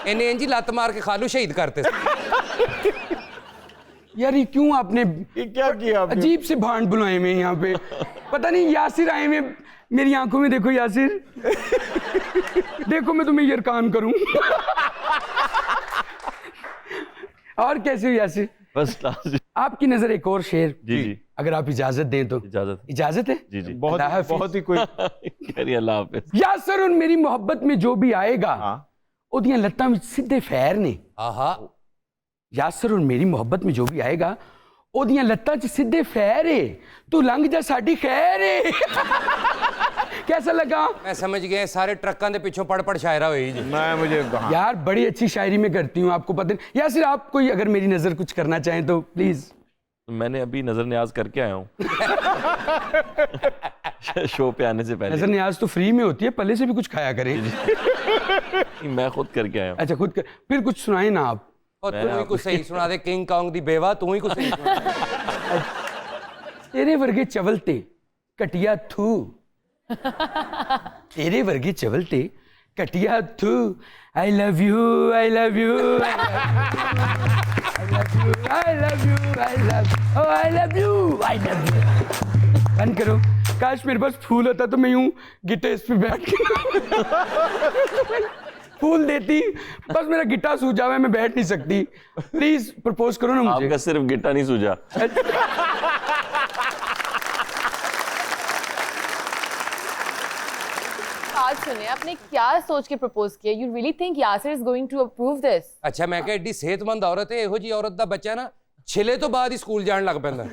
इन्हें इंजी लात मार के खालू शहीद करते। यार ये क्यों आपने ये क्या किया आपने? अजीब से भांड बुलाए हुए यहाँ पे, पता नहीं यासिर आए हुए। मेरी आंखों में देखो यासिर, देखो मैं तुम्हें यरकान करूं। और कैसे हो यासिर? First class. आपकी नजर एक और शेर, जी जी, अगर आप इजाजत दें तो। इजाजत। इजाजत है? जी जी। बहुत अल्लाह हाफिज। बहुत ही कोई। कह रही अल्लाह हाफिज। यासिर और मेरी मोहब्बत में जो भी आएगा, हाँ। ओदियां लत्तां विच सीधे फैर ने। आहा, यासिर और मेरी मोहब्बत में जो भी आएगा, ओदियां लत्तां च सीधे फैर है, तू लंघ जा साडी खैर है। कैसा लगा? मैं समझ गया, सारे ट्रकों के पिछों पड़ पड़ शायरा हुई जी। मुझे हाँ। यार बड़ी अच्छी शायरी में करती हूँ, आपको पता नहीं। यासिर आप कोई अगर मेरी नजर कुछ करना चाहें तो प्लीज। मैंने अभी नजर न्याज करके आया हूँ। शो पे आने से पहले। नजर न्याज तो फ्री में होती है, पहले से भी कुछ खाया करें। मैं खुद करके आया हूँ। अच्छा खुद कर, फिर कुछ सुनाए ना आप। और तू ही कुछ सही सुना दे, किंग कॉन्ग दी बेवा, तू ही कुछ सही सुना दे। तेरे वर्गे चवलते कटिया थू, तेरे वर्गे चवलते कटिया तू I love you I love you I love you I love you I love I love you I love you. बंद करो। काश मेरे पास फूल होता तो मैं यूं गिटार इस पे बैठ के फूल देती, बस मेरा गिटार सूझा हुआ है, मैं बैठ नहीं सकती। प्लीज प्रपोज करो ना मुझे। आपका सिर्फ गिटार नहीं सूझा। बात सुने, आपने क्या सोच के प्रपोज किया? You really think Yasir is going to approve this? अच्छा मैं कहा एडी सेहतमंद औरत है, ਇਹੋ ਜੀ औरत ਦਾ ਬੱਚਾ ਨਾ ਛਿਲੇ ਤੋਂ ਬਾਅਦ ਹੀ ਸਕੂਲ ਜਾਣ ਲੱਗ ਪੈਂਦਾ।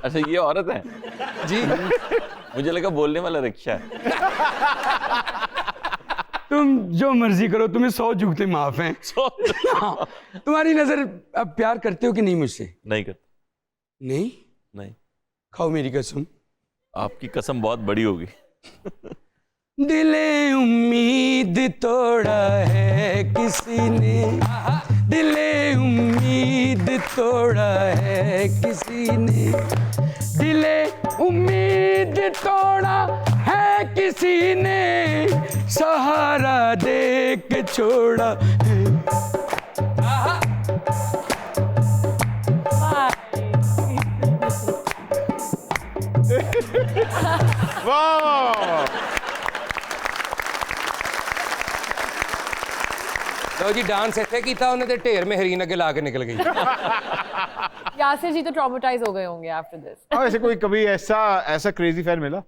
अच्छा ये औरत है जी मुझे लगा बोलने वाला रिक्शा है। तुम जो मर्जी करो, तुम्हें 100 जुगते माफ हैं। तुम्हारी नजर, अब प्यार करते हो कि नहीं मुझसे? नहीं करता। नहीं? नहीं। खाओ मेरी कसम। आपकी कसम बहुत बड़ी होगी। दिले उम्मीद तोड़ा है किसी ने, दिले उम्मीद तोड़ा है किसी ने, दिले उम्मीद तोड़ा है किसी ने, सहारा दे के छोड़ा है। वाह लो जी डांस ਇੱਥੇ ਕੀਤਾ ਉਹਨੇ ਤੇ ਢੇਰ ਮਹਿਰੀਨ ਅੱਗੇ ਲਾ ਕੇ ਨਿਕਲ ਗਈ। यासिर जी तो ट्रॉमेटाइज हो गए होंगे आफ्टर दिस। और ऐसे कोई कभी ऐसा क्रेजी फैन मिला?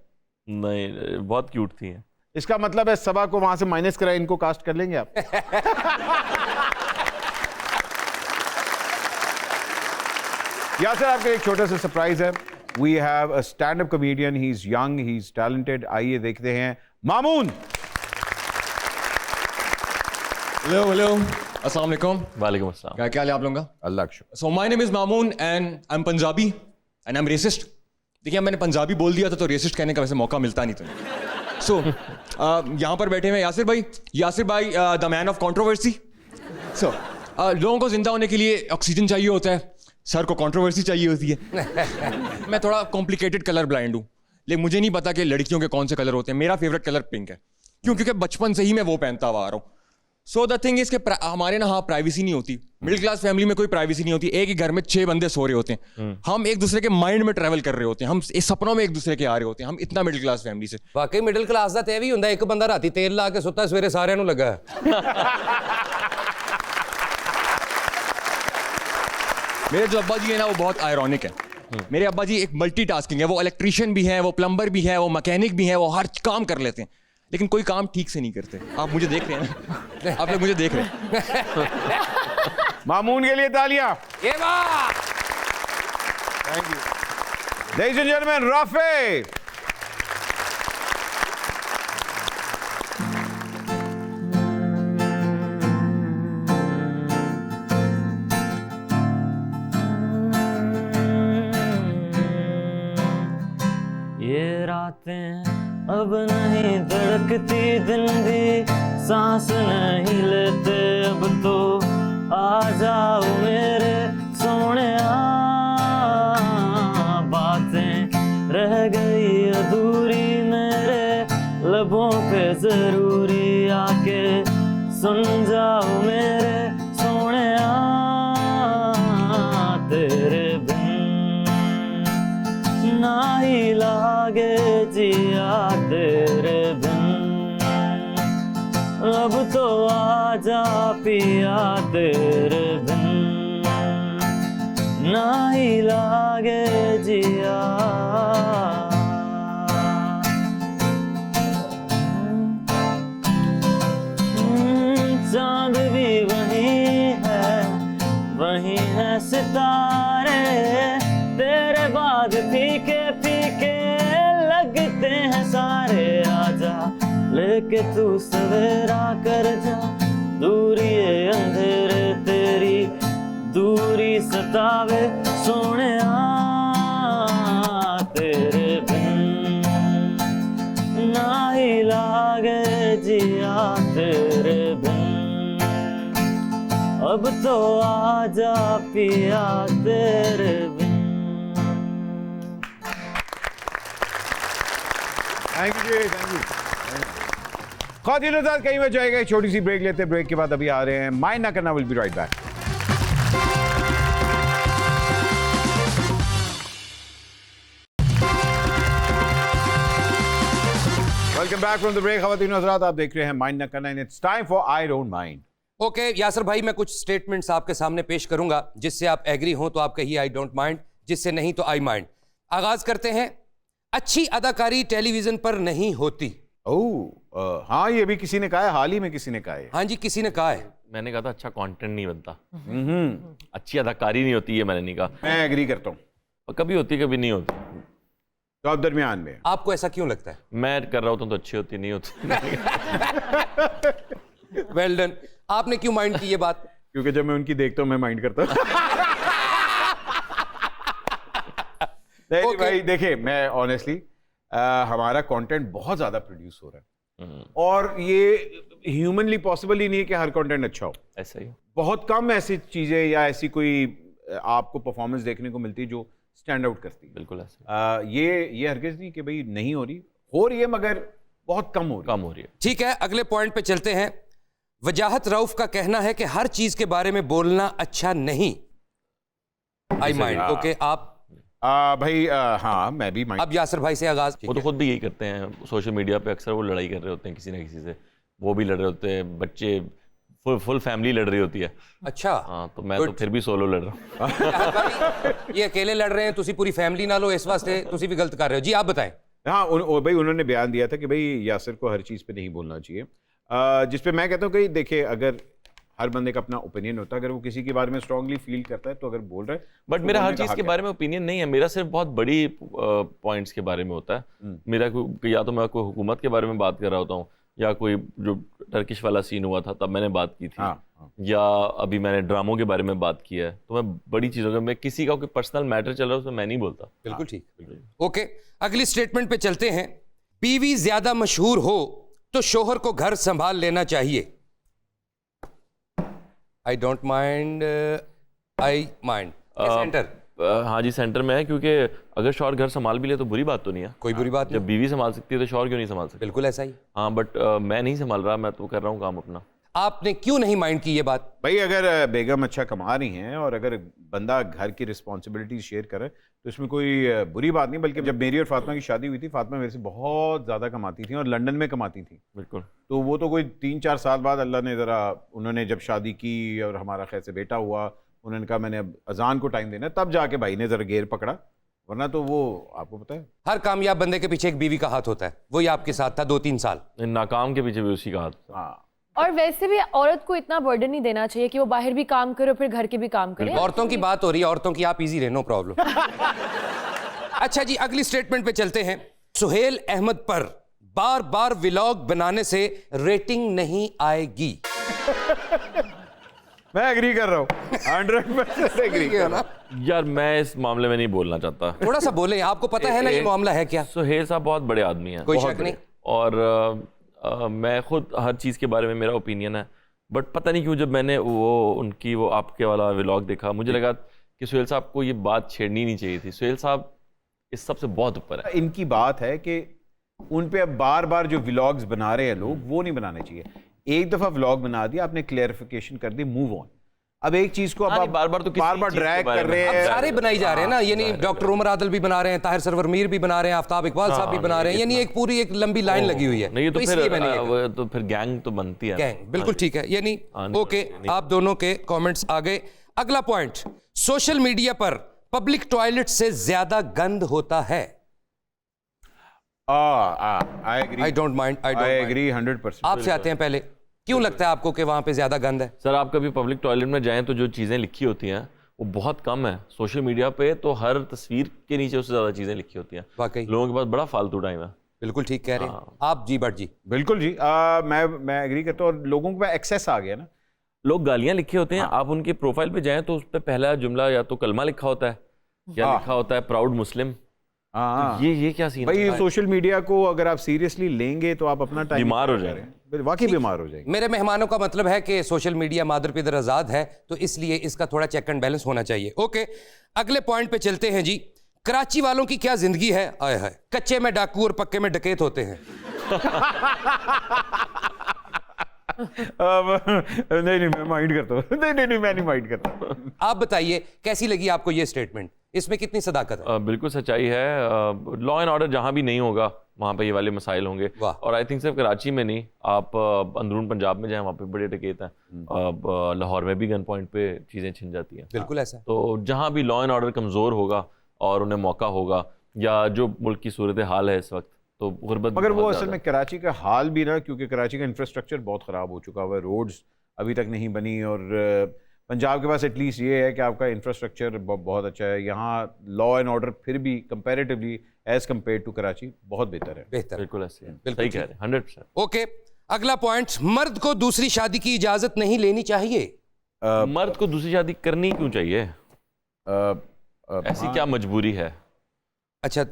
नहीं बहुत क्यूट थी। इसका मतलब है सबा को वहां से माइनस कराए इनको कास्ट कर लेंगे आप? यासिर आपके एक छोटा सा सरप्राइज है। We have a stand up comedian, he is young, he is talented. आइए देखते हैं मामून। हेलो हेलो अस्सलाम वालेकुम। वालेकुम अस्सलाम। क्या हाल है आप लोगों का? अल्लाह का शुक्र। So my name is Mamoon and I am Punjabi and I am racist. देखिए मैंने पंजाबी बोल दिया था तो रेसिस्ट कहने का वैसे मौका मिलता नहीं था। सो यहाँ पर बैठे हुए यासिर भाई द मैन ऑफ कंट्रोवर्सी। सो लोगों को जिंदा होने के लिए ऑक्सीजन चाहिए होता है, सर को कंट्रोवर्सी चाहिए होती है। मैं थोड़ा कॉम्प्लिकेटेड कलर ब्लाइंड हूँ, लेकिन मुझे नहीं पता कि लड़कियों के कौन से कलर होते हैं। मेरा फेवरेट कलर पिंक है, क्योंकि बचपन से ही मैं वो पहनता हुआ आ रहा हूँ। सो द थिंग इज के हमारे ना प्राइवेसी नहीं होती, मिडिल क्लास फैमिली में कोई प्राइवेसी नहीं होती। एक ही घर में 6 बंदे सो रहे होते हैं, हम एक दूसरे के माइंड में ट्रैवल कर रहे होते हैं, हम इस सपनों में एक दूसरे के आ रहे होते हैं। हम इतना मिडिल क्लास फैमिली से। ਵਾਕਈ ਮਿਡਲ ਕਲਾਸ ਦਾ ਤੇ ਇਹ ਵੀ ਹੁੰਦਾ, ਇੱਕ ਬੰਦਾ ਰਾਤੀ ਤੇਲ ਲਾ ਕੇ ਸੁੱਤਾ, ਸਵੇਰੇ ਸਾਰਿਆਂ ਨੂੰ ਲੱਗਾ। मेरे जो अब्बा जी है ना वो बहुत आयरॉनिक है। मेरे अब्बा जी एक मल्टीटास्किंग है, वो इलेक्ट्रिशियन भी है, वो प्लम्बर भी है, वो मैकेनिक भी है, वो हर काम कर लेते हैं, लेकिन कोई काम ठीक से नहीं करते। आप मुझे देख रहे हैं ना, आप लोग मुझे देख रहे हैं। मामून के लिए तालियां। ये बात thank you ladies and gentleman, Rafe. ये रातें अब नहीं धड़कती, दिन भी सांस नहीं लेते, अब तो आ जाओ मेरे सोनिया। बातें रह गई अधूरी मेरे लबों पे, जरूरी आके सुन जाओ मेरे सोनिया। तेरे ना ही लागे जिया तेरे बिन, अब तो आजा पिया तेरे बिन, ना ही लागे जिया। चांद भी वही है सितारे, तेरे बाद फीके फीके लगते हैं सारे। आजा लेके तू सवेरा कर जा, दूरी अंधेरे तेरी दूरी सतावे सोनिया। तेरे बिन ना ही लागे जिया तेरे बिन, अब तो आजा पिया तेरे बिन। थैंक यू जी, थैंक यू। ख्वातीन हज़रात कहीं में जाएगा, छोटी सी ब्रेक लेते हैं, ब्रेक के बाद अभी आ रहे हैं माइंड ना करना, will be right back. Welcome back from the break. ख्वातीन हज़रात, आप देख रहे हैं माइंड ना करना, it's time for I don't mind. Okay Yasir भाई, मैं कुछ स्टेटमेंट्स आपके सामने पेश करूंगा, जिससे आप एग्री हो तो आप कहिए आई डोंट माइंड, जिससे नहीं तो आई माइंड। आगाज करते हैं। अच्छी अदाकारी टेलीविजन पर नहीं होती। ओह हाँ, ये भी किसी ने कहा है, हाल ही में किसी ने कहा है। हाँ जी, किसी ने कहा है। मैंने कहा था अच्छा कंटेंट नहीं बनता, अच्छी अदाकारी नहीं होती, ये मैंने नहीं कहा। मैं एग्री करता हूँ, और कभी होती कभी नहीं होती, तो आप दरमियान में। आपको ऐसा क्यों लगता है? मैं कर रहा होता हूँ तो अच्छी होती नहीं होती। Well done. आपने क्यों माइंड की ये बात? क्योंकि जब मैं उनकी देखता हूँ मैं माइंड करता हूँ। नहीं Okay. भाई देखिए, मैं ऑनेस्टली हमारा कंटेंट बहुत ज्यादा प्रोड्यूस हो रहा है और ये ह्यूमनली पॉसिबल ही नहीं है कि हर कंटेंट अच्छा हो। ऐसा ही। बहुत कम ऐसी चीजें या ऐसी कोई आपको परफॉर्मेंस देखने को मिलती है जो स्टैंड आउट करती है। बिल्कुल ऐसा। ये हरगिज नहीं कि भाई नहीं हो रही है, मगर बहुत कम हो रही है। ठीक है, अगले पॉइंट पे चलते हैं। वजाहत रऊफ का कहना है कि हर चीज के बारे में बोलना अच्छा नहीं। आई माइंड। ओके, आप भाई हाँ, मैं भी माइंड। अब यासर भाई से आगाज। वो तो खुद भी यही करते हैं, सोशल मीडिया पे अक्सर वो लड़ाई कर रहे होते हैं किसी ना किसी से, वो भी लड़ रहे होते हैं, बच्चे फुल फैमिली लड़ रही होती है। अच्छा हाँ, तो मैं तो फिर भी सोलो लड़ रहा हूँ। ये अकेले लड़ रहे हैं, तुसी पूरी फैमिली ना लो, इस वास्ते तुसी भी गलत कर रहे हो। जी आप बताएं। हाँ, भाई उन्होंने बयान दिया था कि भाई यासिर को हर चीज़ पे नहीं बोलना चाहिए, जिस पे मैं कहता हूँ कि देखिए, अगर हर बंदे का अपना ओपिनियन होता है, अगर वो किसी के बारे में स्ट्रांगली फील करता है तो अगर बोल रहा है। बट मेरा हर चीज़ के बारे में ओपिनियन नहीं है, मेरा सिर्फ बहुत बड़ी पॉइंट्स के बारे में होता है। मेरा या तो मैं कोई हुकूमत के बारे में बात कर रहा होता हूँ, या कोई जो टर्किश वाला सीन हुआ था तब मैंने बात की थी, या अभी मैंने ड्रामों के बारे में बात किया है, तो मैं बड़ी चीज़ों का, मैं किसी का कोई पर्सनल मैटर चल रहा है उसमें मैं नहीं बोलता। बिल्कुल ठीक। ओके, अगली स्टेटमेंट पे चलते हैं। बीवी ज्यादा मशहूर हो तो शोहर को घर संभाल लेना चाहिए। आई don't mind, I mind. Centre. हाँ जी, सेंटर में है, क्योंकि अगर शौहर घर संभाल भी ले तो बुरी बात तो नहीं है। कोई बुरी बात नहीं। जब बीवी संभाल सकती है तो शौहर क्यों नहीं संभाल सकती? बिल्कुल ऐसा ही। हाँ, बट मैं नहीं संभाल रहा, मैं तो कर रहा हूँ काम अपना। आपने क्यों नहीं माइंड की ये बात? भाई अगर बेगम अच्छा कमा रही हैं और अगर बंदा घर की रिस्पॉन्सिबिलिटी शेयर करे तो इसमें कोई बुरी बात नहीं। बल्कि जब मेरी और फातिमा की शादी हुई थी, फातिमा मेरे से बहुत ज़्यादा कमाती थी और लंदन में कमाती थी। बिल्कुल। तो वो तो कोई 3-4 साल बाद अल्लाह ने ज़रा, उन्होंने जब शादी की और हमारा खैर से बेटा हुआ, उन्होंने कहा मैंने अब अजान को टाइम देना है, तब जाके भाई ने ज़रा गेयर पकड़ा, वरना तो वो आपको पता है। हर कामयाब बंदे के पीछे एक बीवी का हाथ होता है, वही आपके साथ था 2-3 साल। नाकाम के पीछे भी उसी का हाथ। हाँ, और वैसे भी औरत को इतना बर्डन नहीं देना चाहिए कि वो बाहर भी काम करे और फिर घर के भी काम करे। औरतों की बात हो रही है, औरतों की, आप इजी रहे, नो प्रॉब्लम। अच्छा जी, अगली स्टेटमेंट पे चलते हैं। सुहेल अहमद पर बार बार व्लॉग बनाने से रेटिंग नहीं आएगी। मैं एग्री कर रहा हूँ, 100% एग्री कर रहा हूँ। यार मैं इस मामले में नहीं बोलना चाहता। थोड़ा सा बोले, आपको पता है ना ये मामला है क्या? सुहेल साहब बहुत बड़े आदमी हैं, कोई बहुत शक नहीं। बड़े। और मैं खुद हर चीज़ के बारे में मेरा ओपिनियन है, बट पता नहीं क्यों जब मैंने वो आपके वाला व्लॉग देखा, मुझे लगा कि सुहेल साहब को ये बात छेड़नी नहीं चाहिए थी। सुहेल साहब इस सबसे बहुत ऊपर है। इनकी बात है कि उन पे अब बार बार जो व्लॉग्स बना रहे हैं लोग, वो नहीं बनाने चाहिए। एक दफा व्लॉग बना दिया आपने, क्लेरिफिकेशन कर दी, मूव ऑन। अब एक चीज को अब हाँ, आप बार-बार तो किसी बार बार चीज़ के ड्रैग बारे कर में रहे अब हैं। सारे बनाई जा रहे हैं ना, यानी डॉक्टर उमर आदिल भी बना रहे हैं, ताहिर सरवर मीर भी बना रहे हैं, आफ्ताब इकबाल साहब भी बना रहे हैं, यानी एक पूरी एक लंबी लाइन लगी हुई है। नहीं, तो इसलिए फिर मैंने ये कहा। तो फिर गैंग तो बनती है। गैंग, बिल्कुल ठीक है। यानी नहीं, ओके, आप दोनों के कमेंट्स आ गए। अगला पॉइंट, सोशल मीडिया पर पब्लिक टॉयलेट से ज्यादा गंद होता है। I agree, I don't mind, I agree 100%। आपसे आते हैं पहले, क्यों लगता है आपको कि वहां पे ज्यादा गंद है? सर, आप कभी पब्लिक टॉयलेट में जाएं तो जो चीज़ें लिखी होती हैं वो बहुत कम है। सोशल मीडिया पे तो हर तस्वीर के नीचे उससे ज़्यादा चीज़ें लिखी होती हैं। वाकई लोगों के पास बड़ा फालतू टाइम है। बिल्कुल ठीक कह रहे हैं आप जी। भट्ट जी बिल्कुल जी, मैं एग्री करता हूँ। और लोगों के पास एक्सेस आ गया ना, लोग गालियाँ लिखे होते हैं, आप उनके प्रोफाइल पे जाएं तो उस पर पहला जुमला या तो कलमा लिखा होता है या लिखा होता है प्राउड मुस्लिम। हाँ, ये क्या सीन भाई है? सोशल मीडिया को अगर आप सीरियसली लेंगे तो आप अपना टाइम बीमार हो जाएंगे, वाकई बीमार हो जाएंगे। मेरे मेहमानों का मतलब है कि सोशल मीडिया मादर पिदर आजाद है, तो इसलिए इसका थोड़ा चेक एंड बैलेंस होना चाहिए। ओके, अगले पॉइंट पे चलते हैं जी। कराची वालों की क्या जिंदगी है, आए है, कच्चे में डाकू और पक्के में डकैत होते हैं। नहीं मैं माइंड करता हूँ। नहीं मैं नहीं माइंड करता। आप बताइए कैसी लगी आपको ये स्टेटमेंट, इसमें कितनी सदाकत है? बिल्कुल सच्चाई है। लॉ एंड ऑर्डर जहाँ भी नहीं होगा वहाँ पे ये वाले मसाइल होंगे। वाह। और आई थिंक सिर्फ कराची में नहीं, आप अंदरून पंजाब में जाएं, वहाँ पे बड़े डकैत हैं। लाहौर में भी गन पॉइंट पे चीज़ें छिन जाती हैं। बिल्कुल ऐसा। तो जहाँ भी लॉ एंड ऑर्डर कमज़ोर होगा और उन्हें मौका होगा, या जो मुल्क की सूरत हाल है इस वक्त, तो गुर्बत मगर वो बहुत असल ज़्यादा में कराची का हाल भी ना, क्योंकि कराची का इंफ्रास्ट्रक्चर बहुत ख़राब हो चुका हुआ है, रोड्स अभी तक नहीं बनी, और पंजाब के पास एटलीस्ट ये है कि आपका इंफ्रास्ट्रक्चर बहुत अच्छा है। यहाँ लॉ एंड ऑर्डर फिर भी comparatively as compare to Karachi बहुत बेहतर है। बेहतर। बिल्कुल ऐसे है। बिल्कुल सही कह रहे हैं, 100%। ओके, अगला पॉइंट, मर्द को दूसरी शादी की इजाजत नहीं लेनी चाहिए। मर्द को दूसरी शादी करनी क्यों चाहिए? ऐसी क्या मजबूरी है? अच्छा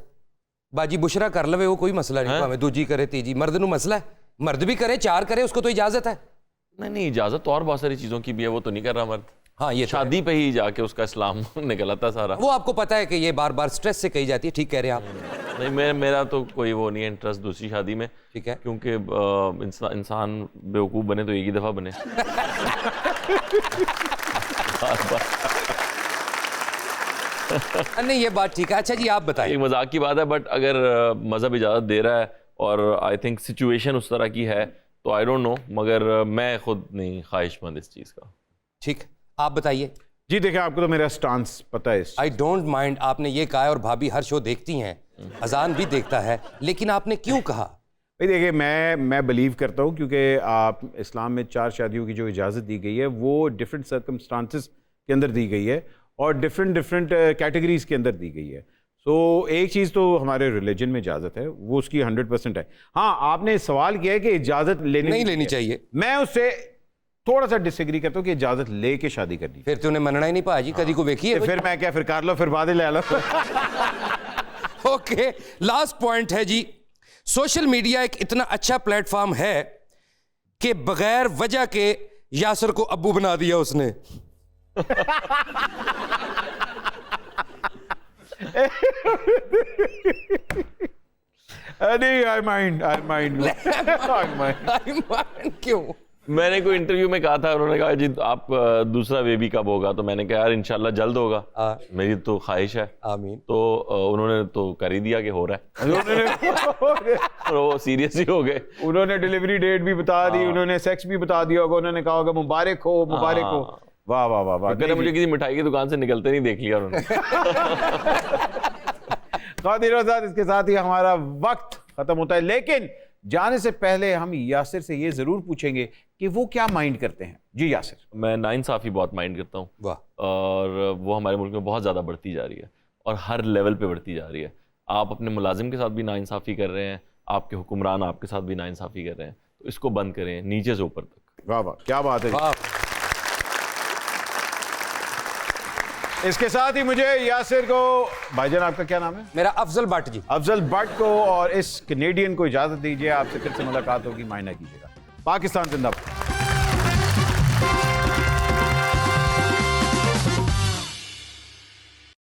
बाजी बुशरा कर लवे, वो कोई मसला नहीं, भाਵੇਂ दूजी करे तीजी, मर्द नु मसला है, मर्द भी करे, चार करे, उसको तो इजाजत है। नहीं, इजाजत तो और बहुत सारी चीजों की भी है, वो तो नहीं कर रहा मर्द। हाँ ये शादी पे ही जाके उसका इस्लाम निकल आता सारा। वो आपको पता है कि ये बार बार स्ट्रेस से कही जाती है, ठीक कह रहे हैं आप। नहीं, मेरा तो कोई वो नहीं है इंटरेस्ट दूसरी शादी में। ठीक है, क्योंकि इंसान बेवकूफ़ बने तो एक ही दफ़ा बने। नहीं ये बात ठीक है। अच्छा जी आप बताइए। एक मजाक की बात है, बट अगर मज़हब इजाज़त दे रहा है और आई थिंक सिचुएशन उस तरह की है, तो आई डोंट नो, मगर मैं खुद नहीं ख्वाहिशमंद इस चीज़ का। ठीक, आप बताइए। जी देखिए, आपको तो मेरा स्टांस पता है। आई डोंट माइंड, आपने ये कहा है, और भाभी हर शो देखती हैं, अजान भी देखता है, लेकिन आपने क्यों कहा? भाई देखिए, मैं बिलीव करता हूँ, क्योंकि आप इस्लाम में 4 शादियों की जो इजाज़त दी गई है वो डिफरेंट सर्कमस्टांसिस के अंदर दी गई है और डिफरेंट कैटेगरीज के अंदर दी गई है। सो एक चीज़ तो हमारे रिलीजन में इजाज़त है, वो उसकी 100% है। हाँ, आपने सवाल किया है कि इजाज़त नहीं लेनी चाहिए। मैं उससे थोड़ा सा डिसएग्री करता हूँ कि इजाज़त लेके शादी करनी। फिर तूने मनना ही नहीं भाजी, कदी को देखी है? फिर मैं क्या, फिर कर लो, फिर बाद ले लो। ओके, लास्ट पॉइंट है जी, सोशल मीडिया एक इतना अच्छा प्लेटफॉर्म है कि बगैर वजह के यासर को अब्बू बना दिया उसने। नहीं, आई माइंड क्यों? मैंने कोई इंटरव्यू में कहा था, उन्होंने कहा जी आप दूसरा बेबी कब होगा, तो मैंने कहा यार इंशाल्लाह जल्द होगा, मेरी तो ख्वाहिश है। आमीन। तो उन्होंने तो कर ही दिया कि हो रहा है। और वो सीरियस ही हो गए। उन्होंने डिलीवरी डेट भी बता दी, उन्होंने सेक्स भी बता दिया होगा, उन्होंने कहा होगा मुबारक हो, मुबारक हो। वाह वाह वाह वाह। मुझे किसी मिठाई की दुकान से निकलते नहीं देख लिया उन्होंने। इसके साथ ही हमारा वक्त खत्म होता है, लेकिन जाने से पहले हम यासिर से ये जरूर पूछेंगे कि वो क्या माइंड करते हैं। जी यासिर। मैं नाइंसाफ़ी बहुत माइंड करता हूँ। वाह। और वो हमारे मुल्क में बहुत ज़्यादा बढ़ती जा रही है और हर लेवल पे बढ़ती जा रही है। आप अपने मुलाजिम के साथ भी नाइंसाफ़ी कर रहे हैं, आपके हुक्मरान आपके साथ भी नाइंसाफ़ी कर रहे हैं, तो इसको बंद करें नीचे से ऊपर तक। वाह वाह, क्या बात है। वाह। इसके साथ ही मुझे यासिर को, भाईजान आपका क्या नाम है? मेरा अफजल भट्ट जी। अफजल भट्ट को और इस कनेडियन को इजाजत दीजिए। आपसे फिर से मुलाकात होगी, मायना कीजिएगा। पाकिस्तान जिंदाबाद।